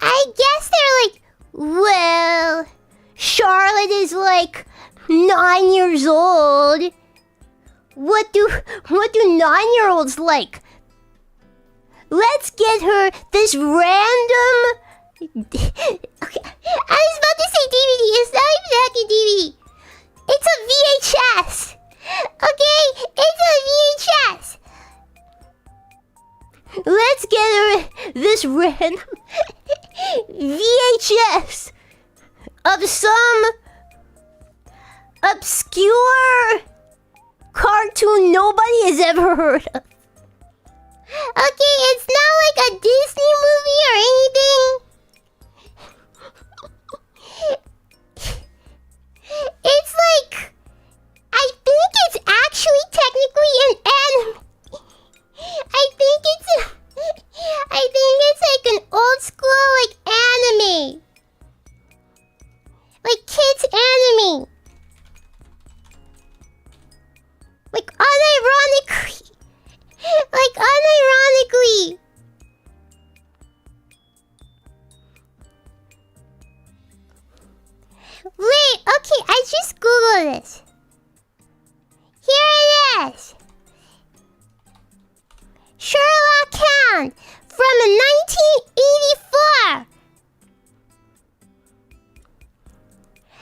I guess they're like, well, Charlotte is like 9 years old. What do 9-year-olds like? Let's get her this random... Okay, I was about to say DVD. It's not even actually DVD. It's a VHS. Okay? It's a VHS. Let's get her this random VHS of some obscure cartoon nobody has ever heard of. Okay, it's not like a Disney movie or anything. It's like, I think it's actually technically an anime. I think it's like an old school like anime. Like kids anime. Like unironically. Like unironically. Wait, okay, I just googled this. Here it is. Sherlock Hound from 1984.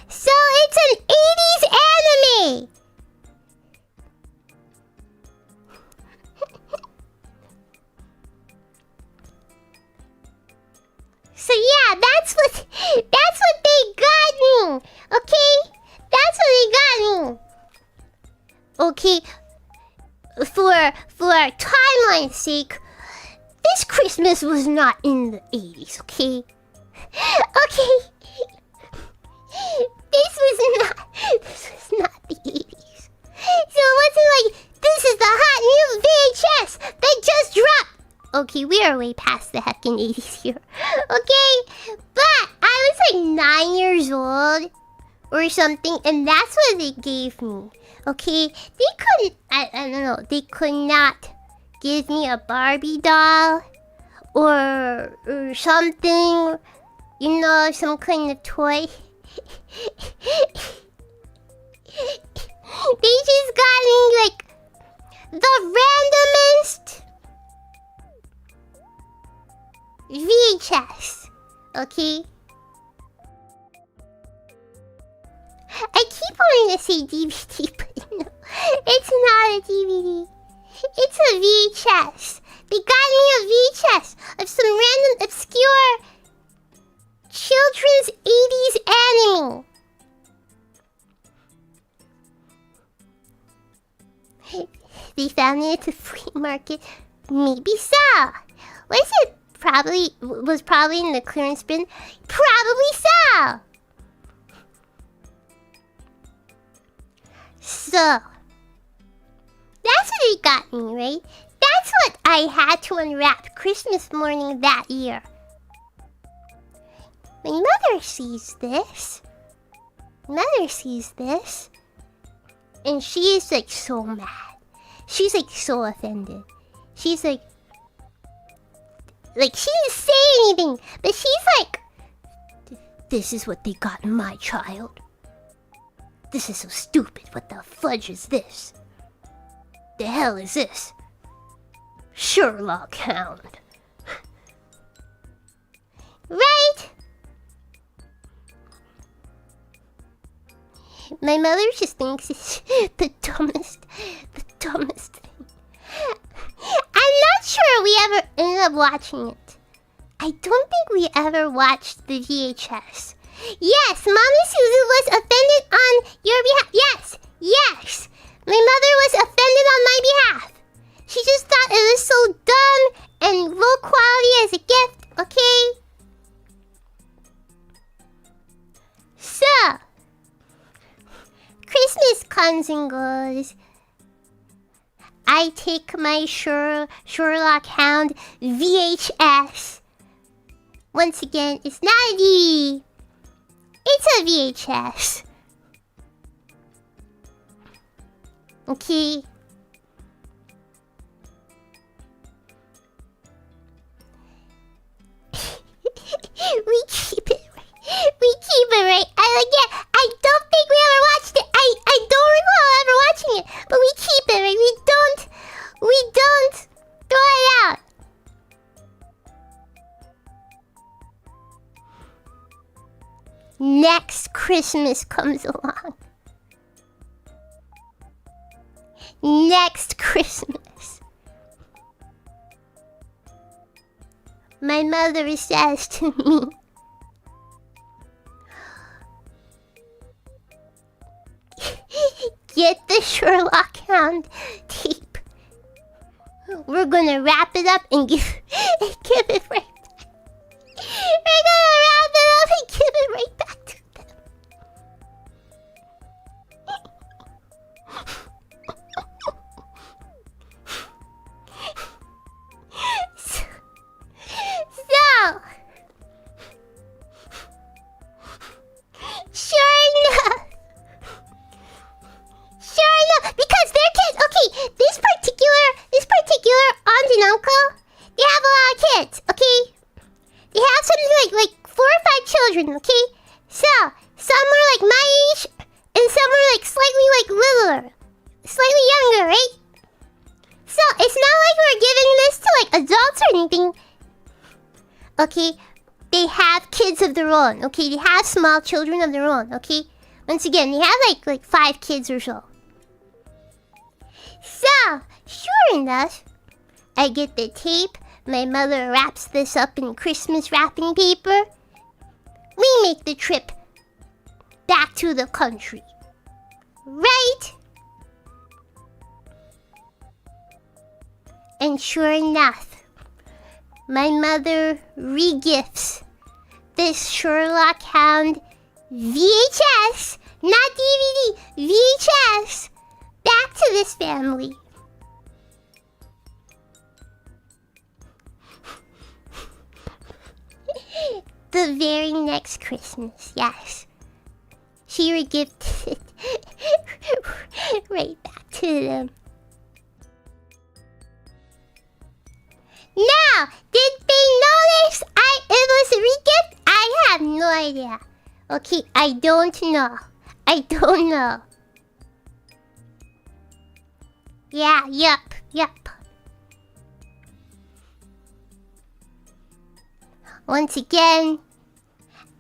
So it's an 80s anime. So yeah, that's what they got me. Okay? That's what they got me. Okay. For timeline's sake, this Christmas was not in the 80s, okay? Okay. This was not the 80s. So it wasn't like, this is the hot new VHS that just dropped. Okay, we are way past the heckin' 80s here. Okay? But I was like 9 years old or something, and that's what they gave me. Okay? They couldn't, I don't know, they could not give me a Barbie doll or something, you know, some kind of toy. They just got me like the randomest VHS. Okay? I keep wanting to say DVD, but no, it's not a DVD. It's a VHS. They got me a VHS of some random obscure children's 80s anime. They found it at the flea market. Maybe so. Was probably in the clearance bin. Probably so. So, that's what they got me, right? That's what I had to unwrap Christmas morning that year. My mother sees this. And she is like so mad. She's like so offended. She's like she didn't say anything, but she's like, this is what they got my child. This is so stupid. What the fudge is this? The hell is this? Sherlock Hound. Right? My mother just thinks it's the dumbest thing. I'm not sure we ever ended up watching it. I don't think we ever watched the VHS. Yes, Mommy Suzu was offended on your behalf. Yes. My mother was offended on my behalf. She just thought it was so dumb and low quality as a gift, okay? So, Christmas comes and goes. I take my Sherlock Hound VHS. Once again, it's not a DVD. It's a VHS. Okay. We keep it right. I don't think we ever watched it. I don't recall ever watching it, but we keep it right. We don't throw it out. Next Christmas comes along. Next Christmas. My mother says to me, get the Sherlock Hound tape. We're gonna wrap it up and give it right back. We're gonna wrap it up and give it right back to them. So, sure enough, because their kids, okay, this particular aunt and uncle, they have a lot of kids, okay? They have something like 4 or 5 children, okay? So, some are like my age, and some are like slightly like littler, slightly younger, right? So, it's not like we're giving this to like adults or anything. Okay, they have kids of their own, okay? They have small children of their own, okay? Once again, they have like 5 kids or so. So, sure enough, I get the tape. My mother wraps this up in Christmas wrapping paper. We make the trip back to the country. Right? And sure enough, my mother regifts this Sherlock Hound VHS, not DVD, VHS, back to this family. The very next Christmas, yes. She regifted it right back to them. Now, did they notice it was a regift? I have no idea. Okay, I don't know. Yeah, yup. Once again,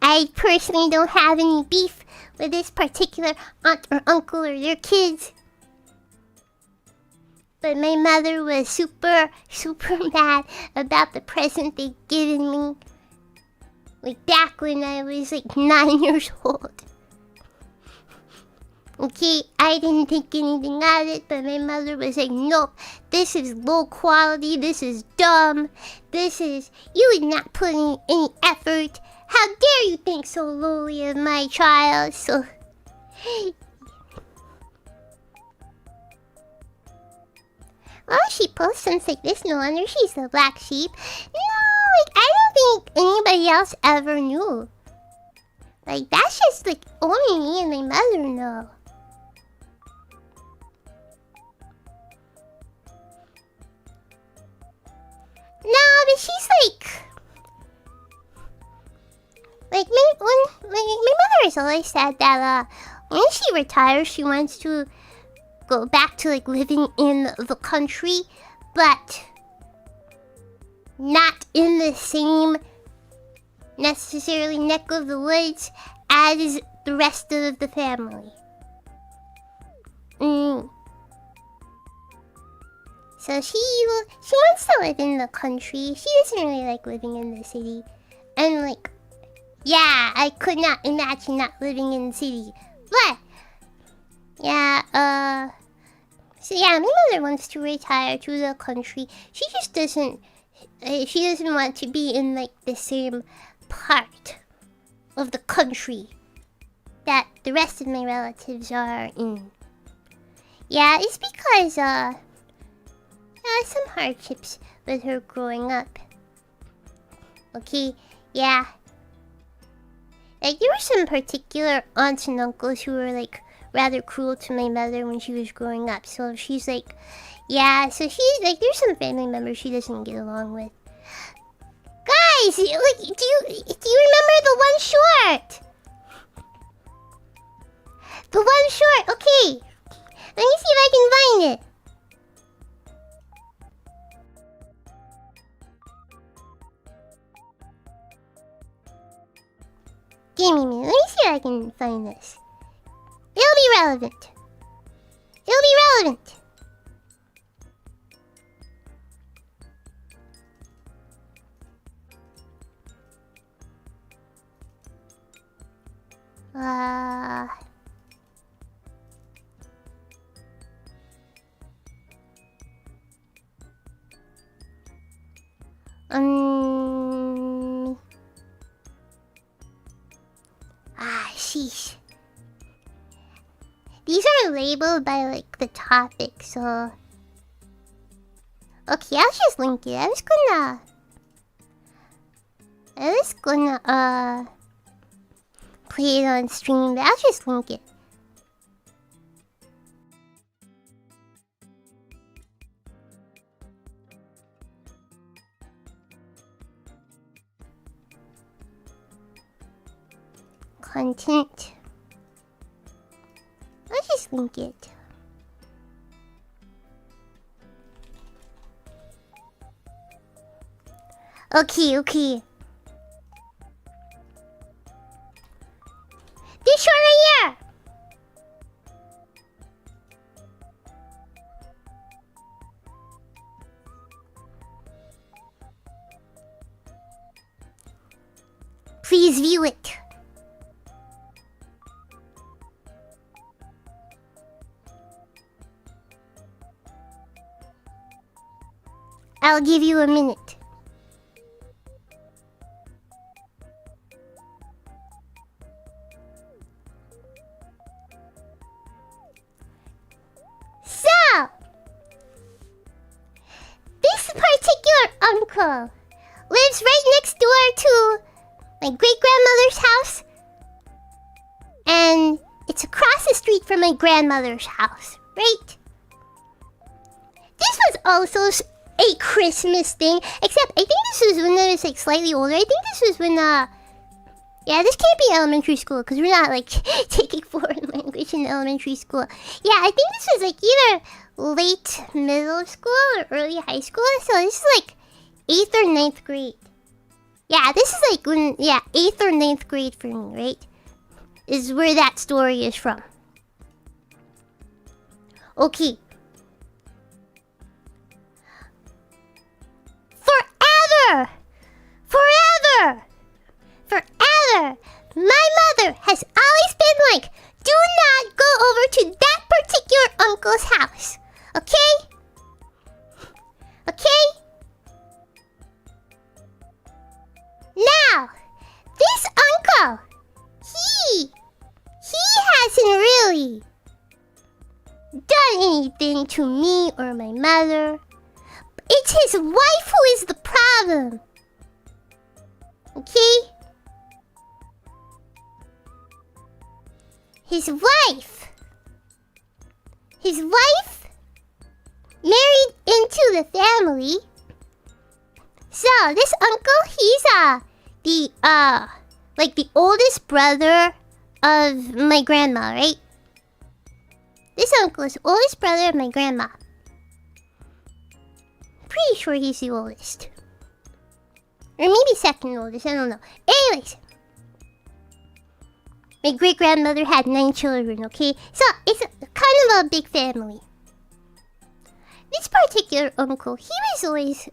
I personally don't have any beef with this particular aunt or uncle or their kids. But my mother was super mad about the present they'd given me. Like back when I was like 9 years old. Okay, I didn't think anything of it, but my mother was like, nope, this is low quality, this is dumb, you would not put in any effort. How dare you think so lowly of my child? So, well, she posts things like this, no wonder she's the black sheep. No, like, I don't think anybody else ever knew. Like, that's just like only me and my mother know. No, but she's like my mother has always said that when she retires, she wants to go back to like living in the country, but not in the same necessarily neck of the woods as the rest of the family. So she wants to live in the country. She doesn't really like living in the city. And like, yeah, I could not imagine not living in the city. But yeah, so yeah, my mother wants to retire to the country. She just doesn't want to be in like the same part of the country that the rest of my relatives are in. Yeah, it's because some hardships with her growing up. Okay, yeah. Like there were some particular aunts and uncles who were like rather cruel to my mother when she was growing up. So she's like, yeah, so she's like, there's some family members she doesn't get along with. Guys, like, do you remember the one short? The one short, okay. Let me see if I can find it. Give me a minute. Let me see if I can find this. It'll be relevant. Sheesh. These are labeled by like the topic, so. Okay, I'll just link it. I was gonna play it on stream, but I'll just link it. Content. I'll just link it. Okay. This one right here. Please view it. I'll give you a minute. So, this particular uncle lives right next door to my great-grandmother's house. And it's across the street from my grandmother's house, right? This was also a Christmas thing, except I think this was when I was like slightly older. I think this was when yeah, this can't be elementary school because we're not like taking foreign language in elementary school. Yeah, I think this was like either late middle school or early high school. So this is like 8th or 9th grade. Yeah, this is like when 8th or 9th grade for me, right? Is where that story is from. Okay. Forever! My mother has always been like, do not go over to that particular uncle's house. Okay? Now, this uncle, he hasn't really done anything to me or my mother. It's his wife who is the problem. Okay? His wife married into the family. So this uncle, he's the oldest brother of my grandma, right? This uncle is the oldest brother of my grandma. Pretty sure he's the oldest. Or maybe second oldest, I don't know. Anyways. My great-grandmother had 9 children, okay? So, it's kind of a big family. This particular uncle, he was always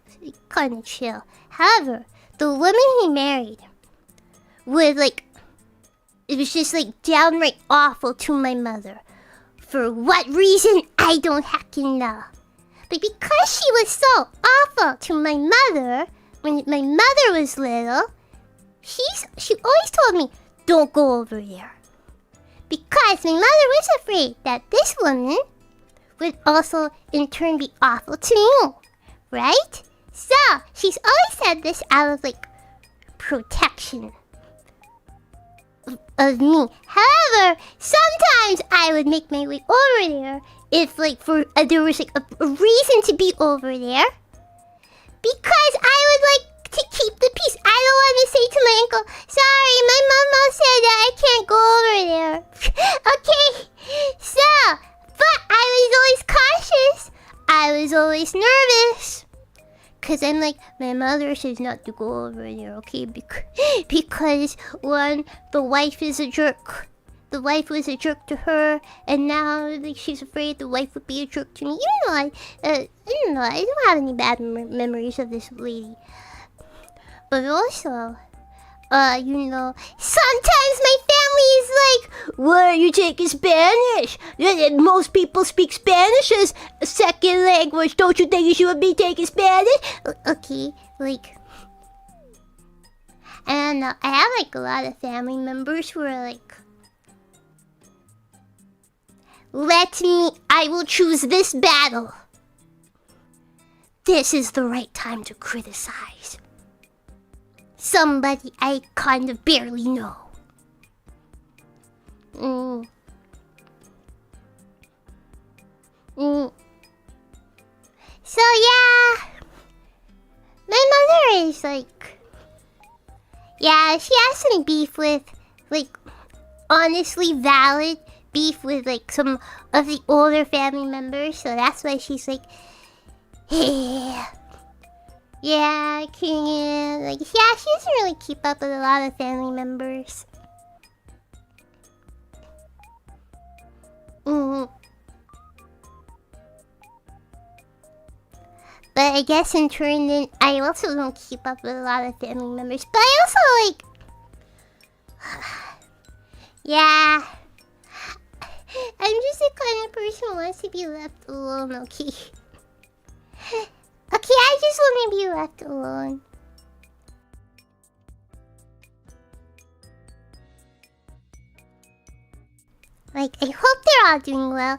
kind of chill. However, the woman he married would, it was just, downright awful to my mother. For what reason, I don't heckin' know. But because she was so awful to my mother, when my mother was little, she always told me, don't go over there. Because my mother was afraid that this woman would also in turn be awful to me. Right? So, she's always said this out of protection of me. However, sometimes I would make my way over there if there was a reason to be over there. Because I would to keep the peace. I don't want to say to my uncle, sorry, my mama said that I can't go over there. Okay, so, but I was always cautious. I was always nervous. Because I'm my mother says not to go over there, okay? Because, one, the wife is a jerk. The wife was a jerk to her, and now she's afraid the wife would be a jerk to me. I don't have any bad memories of this lady. But also, sometimes my family is what are you taking Spanish? Most people speak Spanish as a second language. Don't you think you should be taking Spanish? Okay, And I have like a lot of family members who are like, I will choose this battle. This is the right time to criticize somebody I kind of barely know. So yeah, my mother is like, yeah, she has some beef with, like, honestly valid beef with like some of the older family members, so that's why she's like, yeah, King, like, yeah, she doesn't really keep up with a lot of family members. But I guess in turn, then I also don't keep up with a lot of family members. But I also like, yeah, I'm just the kind of person who wants to be left alone. Okay, I just want to be left alone. Like, I hope they're all doing well.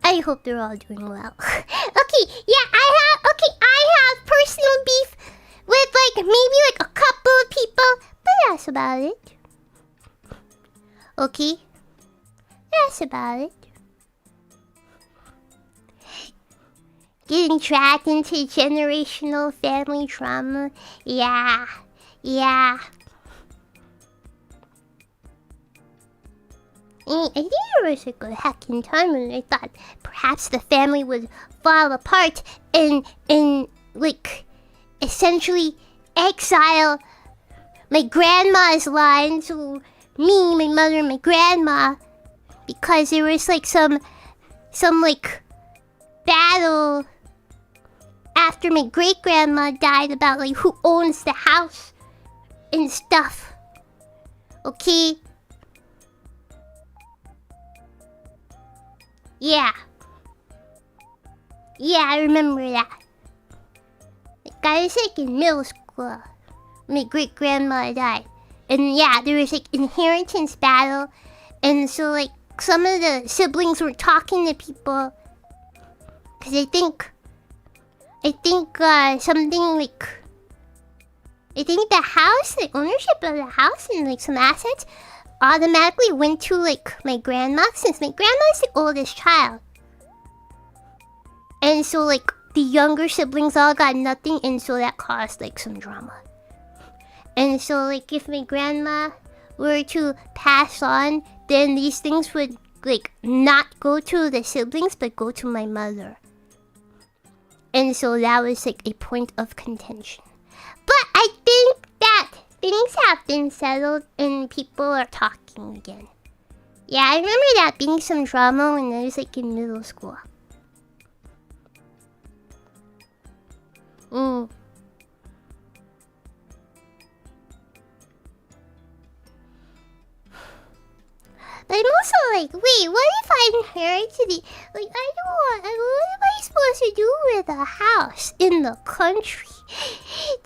I hope they're all doing well. Okay, yeah, I have personal beef with like maybe like a couple of people, but that's about it. Okay, that's about it. Getting dragged into generational family drama. Yeah. I think there was like a heckin' time when I thought perhaps the family would fall apart and like essentially exile my grandma's line, so me, my mother, and my grandma, because there was like some like battle after my great grandma died about like who owns the house and stuff. Okay. Yeah, I remember that. Like, I was like in middle school. My great grandma died. And yeah, there was like inheritance battle. And so like some of the siblings were talking to people. Cause I think something like, I think the house, the ownership of the house and like some assets automatically went to like my grandma, since my grandma's the oldest child. And so like the younger siblings all got nothing, and so that caused like some drama. And so like if my grandma were to pass on, then these things would like not go to the siblings but go to my mother. And so that was like a point of contention. But I think that things have been settled and people are talking again. Yeah, I remember that being some drama when I was like in middle school. But I'm also like, wait, what if I inherited it? Like, I don't want, what am I supposed to do with a house in the country?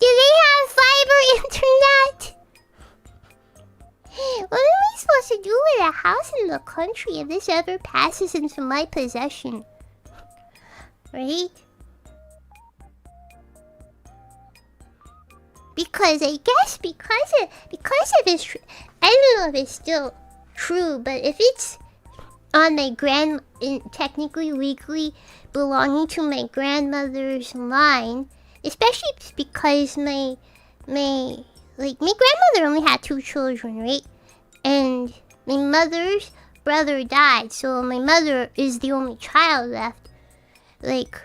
Do they have fiber internet? What am I supposed to do with a house in the country if this ever passes into my possession? Right? Because I guess because of this, I don't know if it's still true, but if it's on my technically legally belonging to my grandmother's line, especially because my grandmother only had 2 children, right? And my mother's brother died, so my mother is the only child left. Like,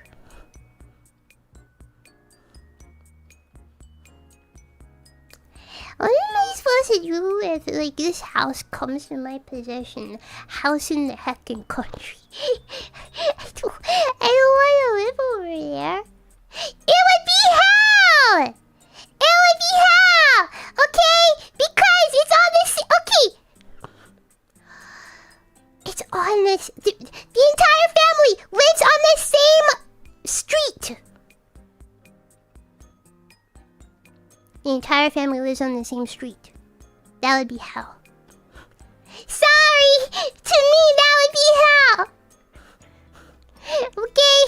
what am I supposed to do if like this house comes in my possession? House in the heckin' country. I don't want to live over there. It would be hell! It would be hell! Okay? Because it's on this... Okay! It's on this... The entire family lives on the same The entire family lives on the same street. That would be hell. Sorry! To me, that would be hell! Okay.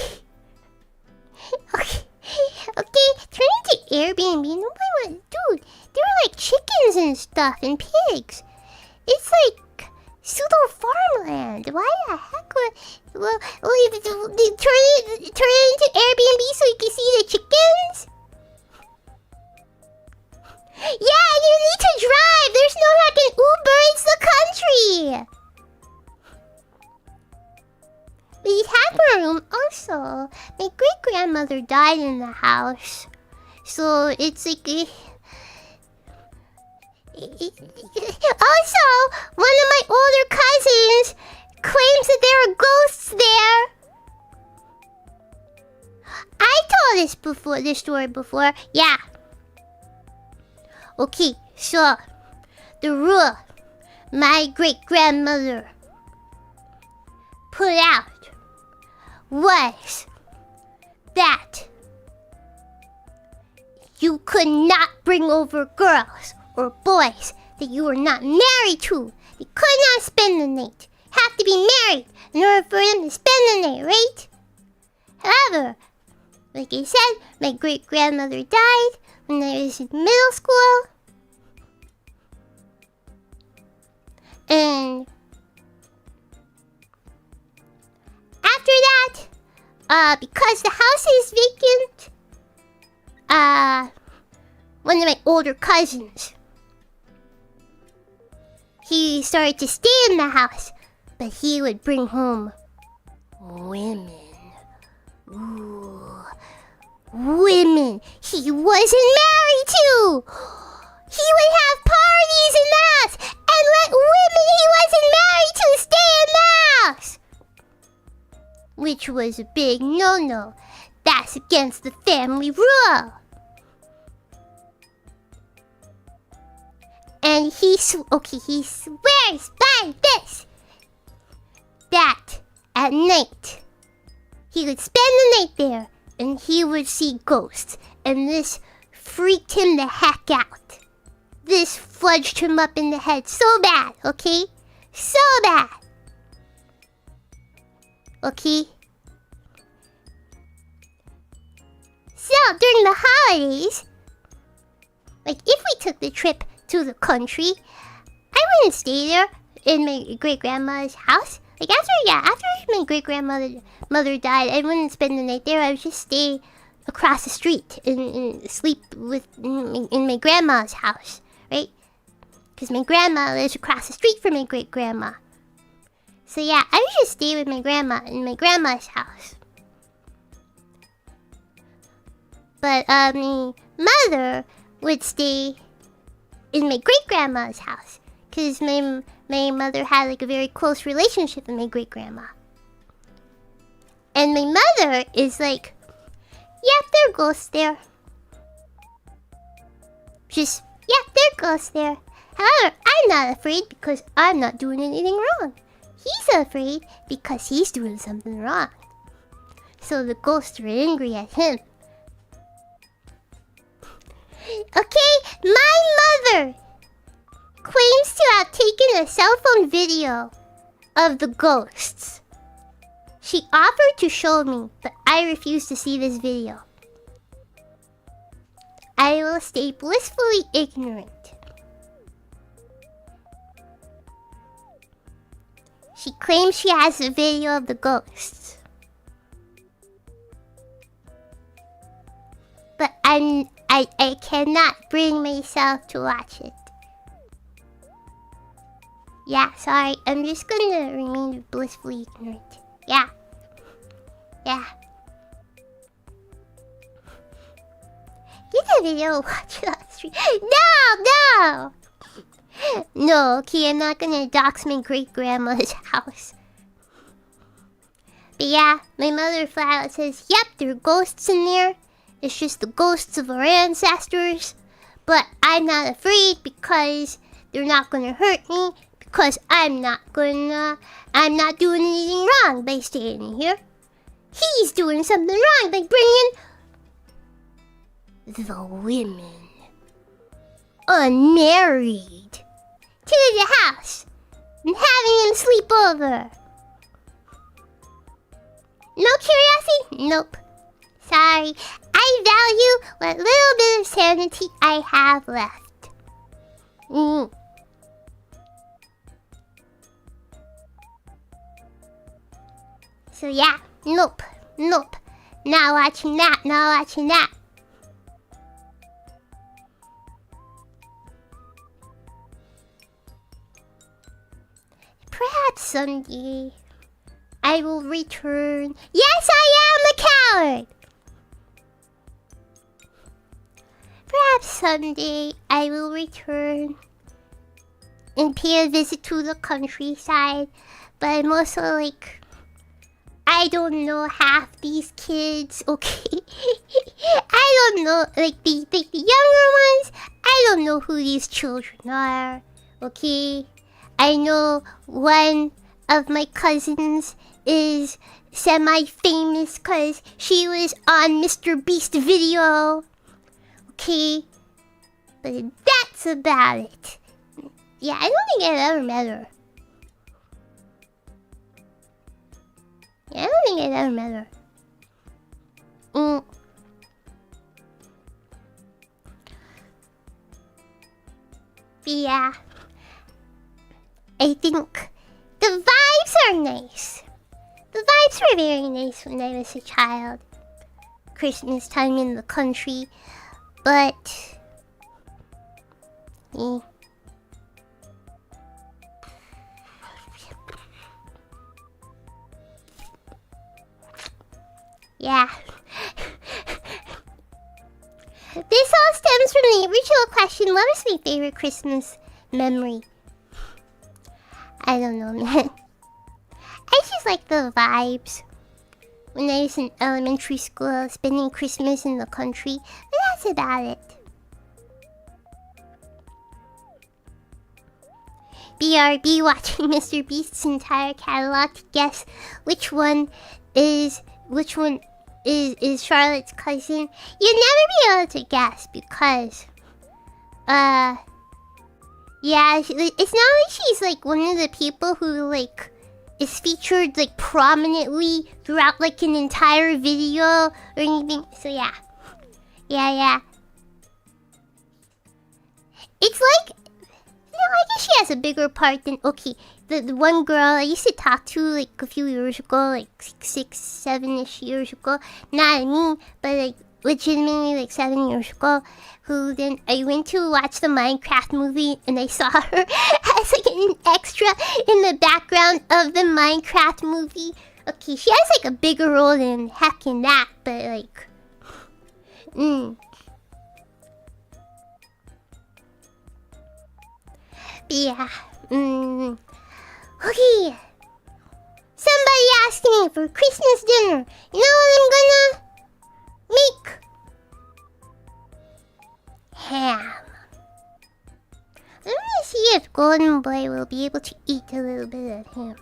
Okay, turn into Airbnb. Nobody wants... Dude, there are like chickens and stuff and pigs. It's like pseudo farmland. Why the heck would... Well, turn it into Airbnb so you can see the chickens? Yeah, you need to drive! There's no fucking Uber, it's the country! We have a room also. My great-grandmother died in the house. So it's like... Also, one of my older cousins claims that there are ghosts there. I told this story before. Yeah. Okay, so the rule my great-grandmother put out was that you could not bring over girls or boys that you were not married to. They could not spend the night. Have to be married in order for them to spend the night, right? However, like I said, my great-grandmother died when I was in middle school. And after that, because the house is vacant, one of my older cousins, he started to stay in the house, but he would bring home women. Ooh, women he wasn't married to. He would have parties in the house and let women he wasn't married to stay in the house. Which was a big no-no. That's against the family rule. And he swears by this, that at night he would spend the night there and he would see ghosts. And this freaked him the heck out. This fudged him up in the head so bad, okay? So bad. Okay? So, during the holidays, like if we took the trip to the country, I wouldn't stay there in my great-grandma's house. Like after my great-grandmother died, I wouldn't spend the night there. I would just stay across the street and sleep in my grandma's house, right? Because my grandma lives across the street from my great-grandma. So yeah, I would just stay with my grandma in my grandma's house. But my mother would stay in my great-grandma's house. Because my mother had like a very close relationship with my great-grandma. And my mother is like, yeah, there are ghosts there. Just, yeah, there are ghosts there. However, I'm not afraid because I'm not doing anything wrong. He's afraid because he's doing something wrong. So the ghosts are angry at him. Okay, my mother claims to have taken a cell phone video of the ghosts. She offered to show me, but I refuse to see this video. I will stay blissfully ignorant. She claims she has a video of the ghosts. But I cannot bring myself to watch it. Yeah, sorry. I'm just gonna remain blissfully ignorant. Yeah. Yeah. Get the video, watch it on the street. No! No, okay, I'm not gonna dox my great-grandma's house. But yeah, my mother flat out says, yep, there are ghosts in there. It's just the ghosts of our ancestors. But I'm not afraid because they're not gonna hurt me. Because I'm not doing anything wrong by staying in here. He's doing something wrong by bringing the women. unmarried to the house and having him sleep over. No curiosity? Nope. Sorry. I value what little bit of sanity I have left. So yeah, nope. Not watching that, Perhaps someday I will return. Yes, I am a coward! Perhaps someday I will return and pay a visit to the countryside. But I'm also like, I don't know half these kids, okay? I don't know, like the younger ones, I don't know who these children are, okay? I know one of my cousins is semi-famous because she was on Mr. Beast video. Okay? But that's about it. Yeah, I don't think I've ever met her. Yeah, I don't think I've ever met her. But yeah. I think the vibes are nice. The vibes were very nice when I was a child. Christmas time in the country. But yeah. This all stems from the original question, what was my favorite Christmas memory? I don't know, man. I just like the vibes. When I was in elementary school, spending Christmas in the country. But that's about it. BRB watching Mr. Beast's entire catalog to guess which one is Charlotte's cousin. You'd never be able to guess because yeah, it's not like she's like one of the people who like is featured like prominently throughout like an entire video or anything. So yeah. It's like, I guess she has a bigger part than, okay, the one girl I used to talk to like a few years ago, like 6, 7-ish years ago. Not me, but like legitimately like 7 years ago, who then I went to watch the Minecraft movie and I saw her as like an extra in the background of the Minecraft movie. Okay, she has like a bigger role than heck in that, but like yeah. Okay. Somebody asked me for Christmas dinner. You know what I'm gonna make? Ham. Let me see if Golden Boy will be able to eat a little bit of ham.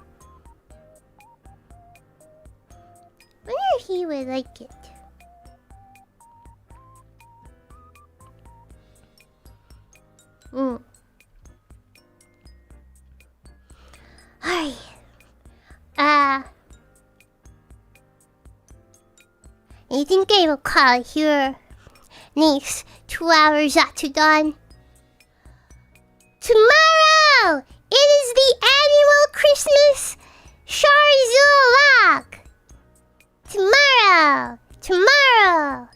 I wonder if he would like it. Alright. I think I will call here. Next 2 hours after dawn. Tomorrow! It is the annual Christmas Charizard vlog! Tomorrow!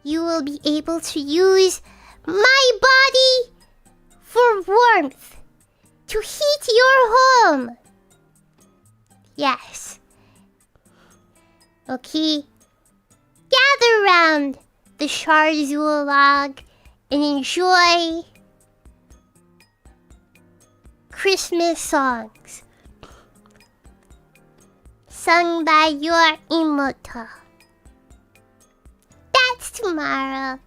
You will be able to use my body for warmth to heat your home. Yes. Okay. Gather round the Charizard log and enjoy Christmas songs sung by your imoutohoho. That's tomorrow.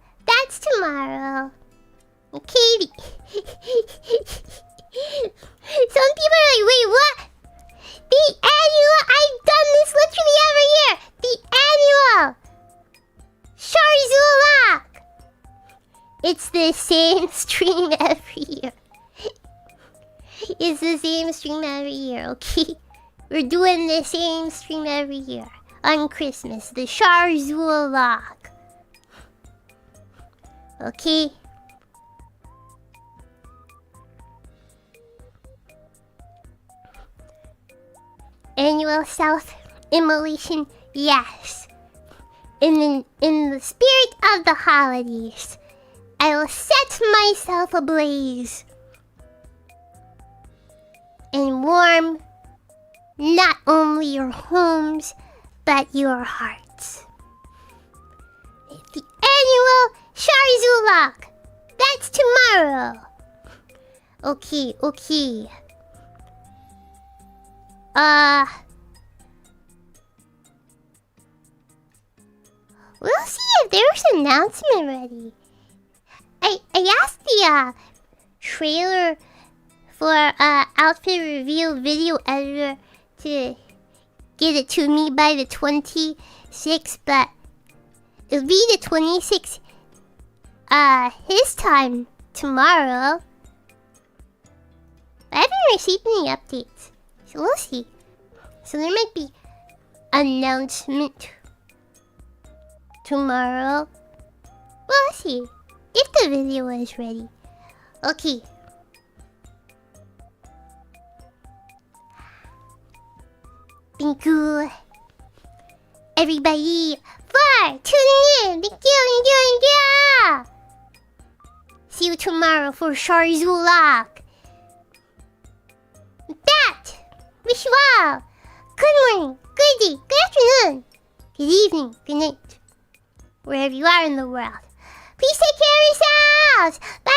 Okay. Some people are like, wait, what? The annual, I've done this literally every year. The annual Charizard vlog. It's the same stream every year. It's the same stream every year, okay? We're doing the same stream every year. On Christmas, the Suzu vlog. Okay? Annual self-immolation, yes. In the spirit of the holidays, I will set myself ablaze and warm not only your homes, but your hearts. The annual Suzu vlog. That's tomorrow. Okay. We'll see if there's an announcement ready. I asked the trailer for outfit reveal video editor to get it to me by the 26th, but it'll be the 26th his time tomorrow. I haven't received any updates, so we'll see. So there might be announcement tomorrow. We'll see if the video is ready. Okay. Thank you, everybody, for tuning in. Thank you. See you tomorrow for Suzu vlog. With that, wish you all good morning, good day, good afternoon, good evening, good night, wherever you are in the world. Please take care of yourselves. Bye.